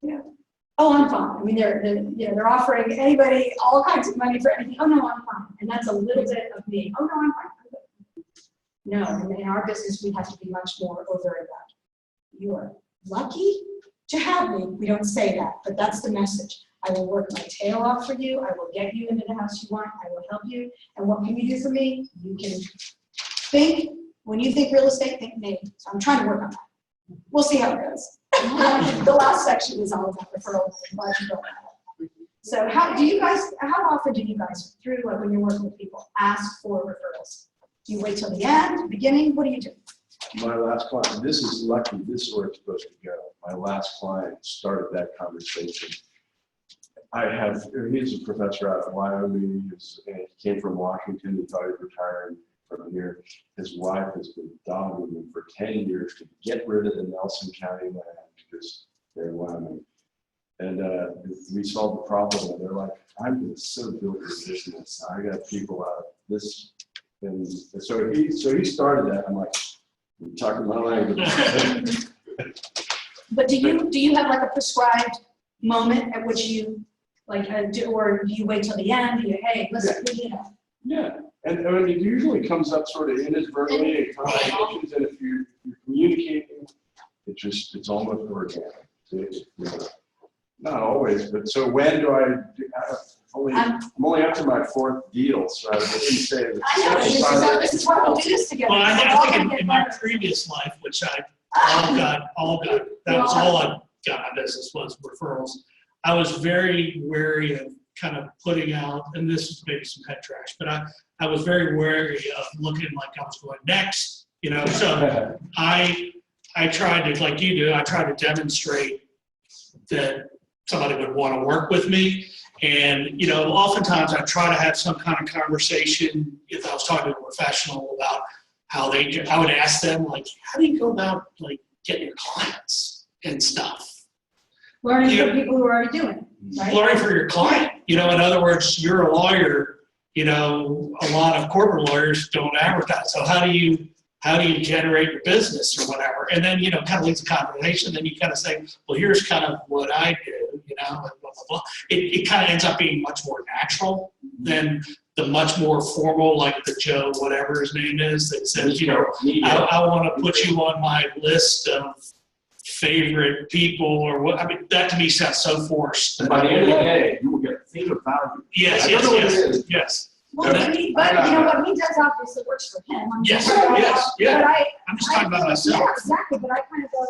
you know, oh, I'm fine. I mean, they're offering anybody all kinds of money for anything. Oh, no, I'm fine. And that's a little bit of me. Oh, no, I'm fine. No, in our business, we have to be much more overt about it. You are lucky to have me. We don't say that, but that's the message. I will work my tail off for you. I will get you into the house you want. I will help you. And what can you do for me? You can think, when you think real estate, think me. So I'm trying to work on that. We'll see how it goes. The last section is all about referrals. I'm glad you brought that up. So how often do you guys, through when you're working with people, ask for referrals? Do you wait till the end, beginning? What do you do? My last client, this is lucky, this is where it's supposed to go. My last client started that conversation. He's a professor out of Wyoming. He came from Washington. He thought he'd retired from here. His wife has been dogging him for 10 years to get rid of the Nelson County land because they're in Wyoming. And we solved the problem, and they're like, I'm going to so build your business. I got people out of this. And so he started that. I'm like, you're talking my language. But do you have like a prescribed moment at which you like or do you wait till the end? Do you, hey, listen, you know? Yeah, and I mean, it usually comes up sort of inadvertently in conversations, and if you're communicating, it's almost organic. Not always, but so when do I'm only up to my 4th deal, so I didn't say that. I know, this is why we'll do this together. Well, We're I all think gonna get in my better. previous life, which that was all I got my business was referrals. I was very wary of kind of putting out, and this is maybe some head trash, but I was very wary of looking like I was going next, you know, so I tried to, like you do, I tried to demonstrate that somebody would want to work with me. And, you know, oftentimes I try to have some kind of conversation if I was talking to a professional about how I would ask them, like, how do you go about, like, getting your clients and stuff? Learning from people who are already doing it, right? Learning for your client. You know, in other words, you're a lawyer, you know, a lot of corporate lawyers don't advertise. So how do you generate your business or whatever? And then, you know, kind of leads a conversation. Then you kind of say, well, here's kind of what I do, you know, and blah, blah, blah. It kind of ends up being much more natural than the much more formal, like the Joe, whatever his name is, that says, you know, I want to put you on my list of favorite people or what. I mean, that to me sounds so forced. And by the end of the day, you will get thing of value. Yes, I don't know what it is. yes. Well, but you know what he does obviously works for him. Yes, But yeah. I, I'm just talking about myself. Yeah, exactly, but I kind of go,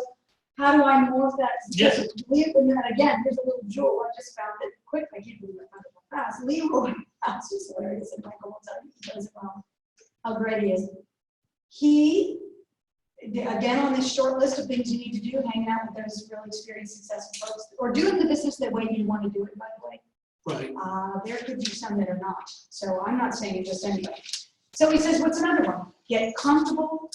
how do I morph that? Yes. And then again, here's a little jewel, I just found it quick, I can't believe I found it so fast. Leroy, that's just hilarious, and Michael will tell you, he does it well, how great he is. He, again, on this short list of things you need to do, hanging out with those really experienced, successful folks, or doing the business the way you want to do it, by the way. Right. There could be some that are not. So I'm not saying it just anybody. So he says, what's another one? Get comfortable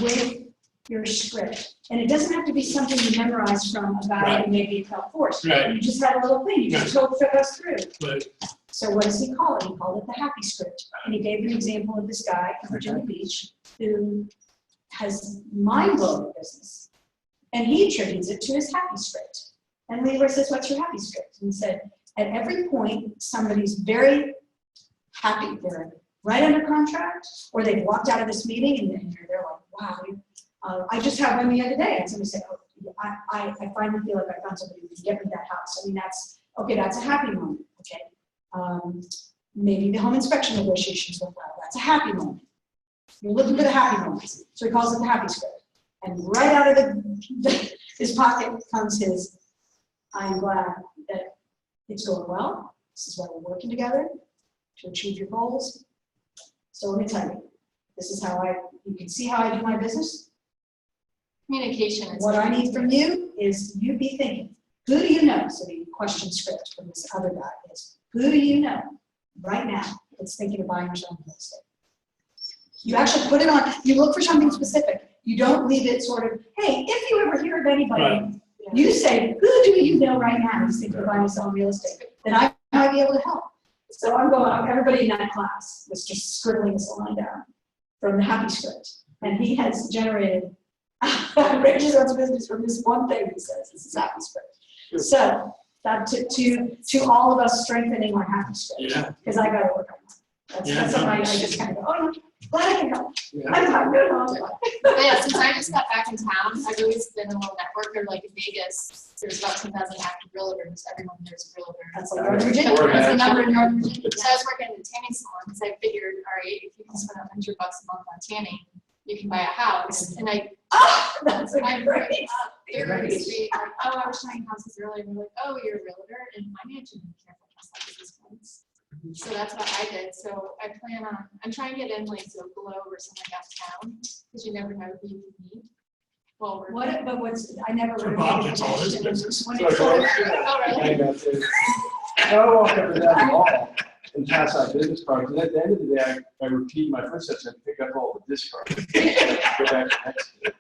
with your script. And it doesn't have to be something you memorize from a guy Right. who maybe felt forced. Right. You just had a little thing. You just took us through. Right. So what does he call it? He called it the happy script. And he gave an example of this guy in Virginia Beach who has mind-blowing business. And he attributes it to his happy script. And Leroy says, what's your happy script? And he said, at every point, somebody's very happy. They're right under contract, or they've walked out of this meeting and they're like, wow, I just had one the other day. And somebody said, oh, I finally feel like I found somebody who can get me that house. I mean, that's a happy moment, okay? Maybe the home inspection negotiations went well. That's a happy moment. You're looking for the happy moments. So he calls it the happy script. And right out of his pocket comes his, I'm glad that it's going well. This is why we're working together to achieve your goals. So let me tell you, this is how you can see how I do my business. Communication is. What I need from you is you be thinking, who do you know? So the question script from this other guy is, who do you know right now that's thinking of buying or selling real estate? You actually put it on, you look for something specific. You don't leave it sort of, hey, if you ever hear of anybody, Right. you say, who do you know right now who's thinking of buying and selling real estate? Then I might be able to help. So I'm going, everybody in that class was just scribbling this line down from the Happy Script. And he has generated outrageous amounts of business from this one thing he says, this is Happy Script. So that to all of us strengthening our Happy Script, Yeah. because I gotta work on that. Yeah, That's something I just kind of go, oh, no, glad I can help. Yeah. I'm good, I'm fine. But yeah, since I just got back in town, I've always been a little networker, like in Vegas, there's about 10,000 active realtors, everyone there's a realtor. That's like Northern Virginia. That's the number in Northern Virginia. So I was working in a tanning salon, because I figured, all right, if you can spend $100 a month on tanning, you can buy a house, and I, That's a I'm great. they're very sweet, like, oh, I was showing houses earlier, and they're like, oh, you're a realtor, and my manager didn't care for house like this once. So that's what I did, so I plan on, I'm trying to get in like Zocalo or something downtown, because you never know who you can meet. Well, we're. What, but what's, I never. So Bob gets all his business. When So it's I sort of- Oh, really? Hang out there. I walk up to that mall and pass out business cards, and at the end of the day, I repeat my footsteps and pick up all the discards. Go back to next day.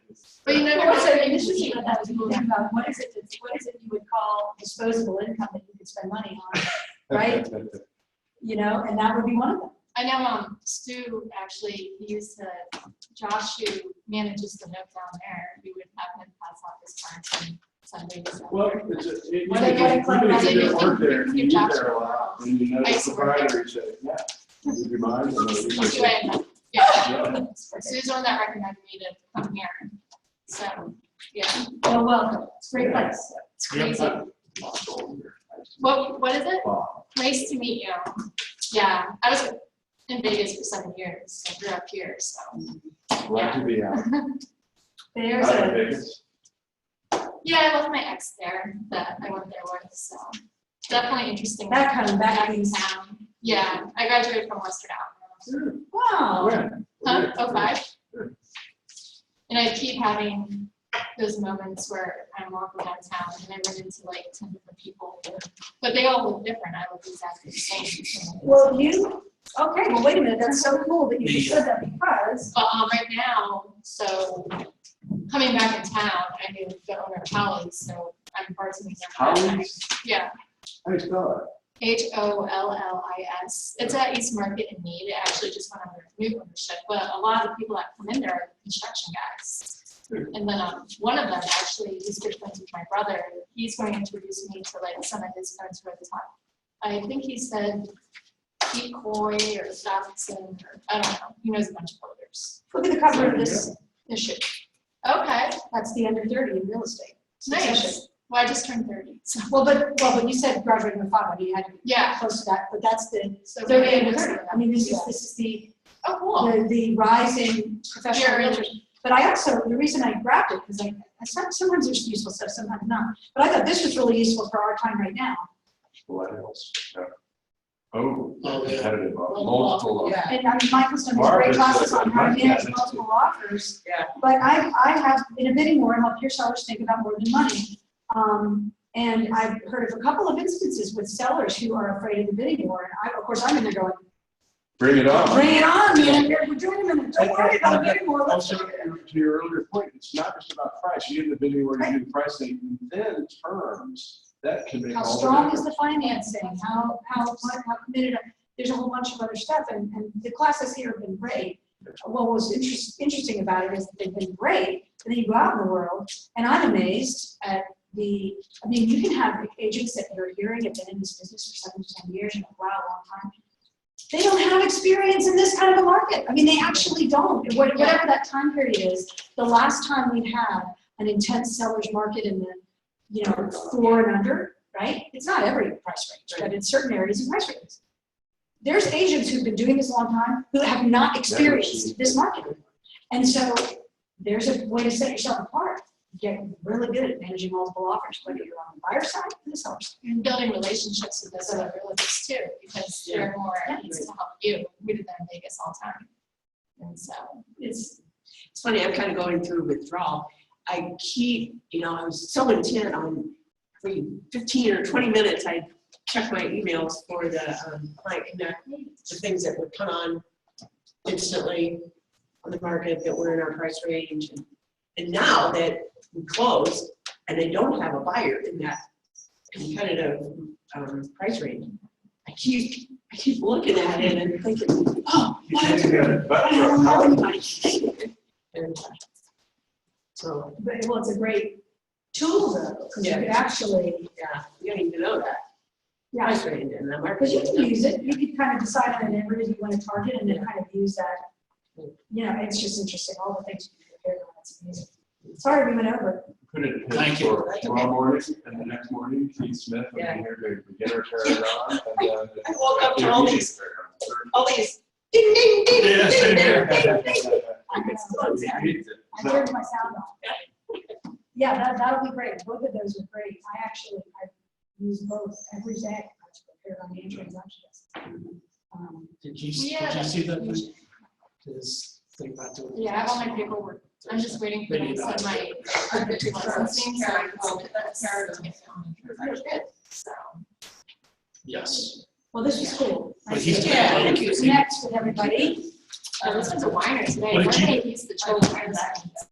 But you never Well, know so who you this can is meet. what that was thinking about, what is it you would call disposable income that you could spend money on, right? You know, and that would be one of them. I know, Stu, actually, he used to, Josh, who manages the note down there, we would have him pass out his cards on Sundays. Well, it's a, it, What are they gonna claim even about if you it? don't work there, You you eat Josh there a lot, and you know I the used to work there. proprietor, you say, yeah, would you mind? And then we He's say, doing, yeah, yeah. Stu's the one that recommended me to come here, so, yeah, Well, welcome, it's a great place. it's crazy. What is it? Wow. Nice to meet you. Yeah, I was in Vegas for 7 years, I grew up here, so. Glad to be out. There's Out of a, Vegas. Yeah, I left my ex there, that I went there with, so definitely interesting. that coming back in means, town. Yeah, I graduated from Western Alabama. wow. When? Huh? 05? Sure. And I keep having those moments where I'm walking downtown and I run into like 10 different people, but they all look different. I look exactly the same. Well, okay, well, wait a minute, that's so cool that you just said that because, But right now, so coming back in town, I knew the owner of Holly's, so I'm bartending there. Holly's? Yeah, How do you spell Hollis. It's at East Market in Mead. It actually just went under new ownership, but a lot of the people that come in there are construction guys. And then one of them actually is good friends with my brother. He's going to introduce me to like some of his friends who are at the top. I think he said Pete Coy or Stockton, or I don't know. He knows a bunch of builders. look at the cover of this issue. Okay, That's the under 30 in real estate. nice. Well, I just turned 30, so Well, but you said graduating with 5, I mean, you had to be yeah. close to that, but that's the So 30 under 30. I mean, this is the Oh, cool. the rising professional Yeah, really. realtors. But I also, the reason I grabbed it, because sometimes there's useful stuff, sometimes not. But I thought this was really useful for our time right now. Millennials. Yeah. Oh, Oh, yeah. competitive, multiple. Yeah. And I mean, Michael's done these Mark great is classes like on how to Mike manage Evans. multiple offers. Yeah. But I have, in a bidding war, helped your sellers think about more than money. And I've heard of a couple of instances with sellers who are afraid of the bidding war. And of course, I'm in there going, Bring it on. bring it on, man, we're doing them, and don't worry about the bidding war, let's Also, do it. to your earlier point, it's not just about price. You get the bidding where you do the pricing, and then terms, that can make How all the strong is difference. the financing, how committed, there's a whole bunch of other stuff, and the classes here have been great. What was interesting about it is that they've been great, and then you go out in the world, and I'm amazed at I mean, you can have agents that are here and have been in this business for 7 to 10 years, and wow, a long time. They don't have experience in this kind of a market. I mean, they actually don't. And whatever that time period is, the last time we had an intense seller's market in the, 4 and under, right? It's not every price range, but in certain areas and price ranges. There's agents who've been doing this a long time who have not experienced this market. And so there's a way to set yourself apart. Get really good at managing multiple offers, whether you're on the buyer side or the seller side. And building relationships with those other realtors too, because they're more easy to help you. We did that in Vegas all the time. And so It's funny, I'm kind of going through withdrawal. I keep, I was so intent on, for 15 or 20 minutes, I check my emails for the client connect, the things that would come on instantly, on the market that were in our price range. And now that we closed and they don't have a buyer in that competitive price range, I keep looking at it and thinking, oh, You what? can't get it, but I don't have anybody. And, so, Well, it's a great tool though, because you could actually, yeah, you don't even know that. yeah, Price range in the market. because you can use it, you could kind of decide on an area you want to target and then kind of use that. You know, it's just interesting, all the things you can prepare on, it's amazing. Sorry we went over. Put it in Thank you. for tomorrow morning, and the next morning, Keith Smith will be Yeah. here to beginner paragraph, and then. I woke up to all these ding, ding, ding, Yeah, ding, same ding, here. ding, ding, ding. I turned my sound off. Yeah, that'll be great, both of those are great, I use both every day to prepare on the transactions. Did you Yeah. see that? This thing about doing? Yeah, I have all my paperwork. I'm just waiting for them to send my licensing, so I can submit that to get so. Yes. Well, this is cool. But he's Yeah. gonna- Connect with everybody. This one's a whiner today. What did We're you- gonna use the children's.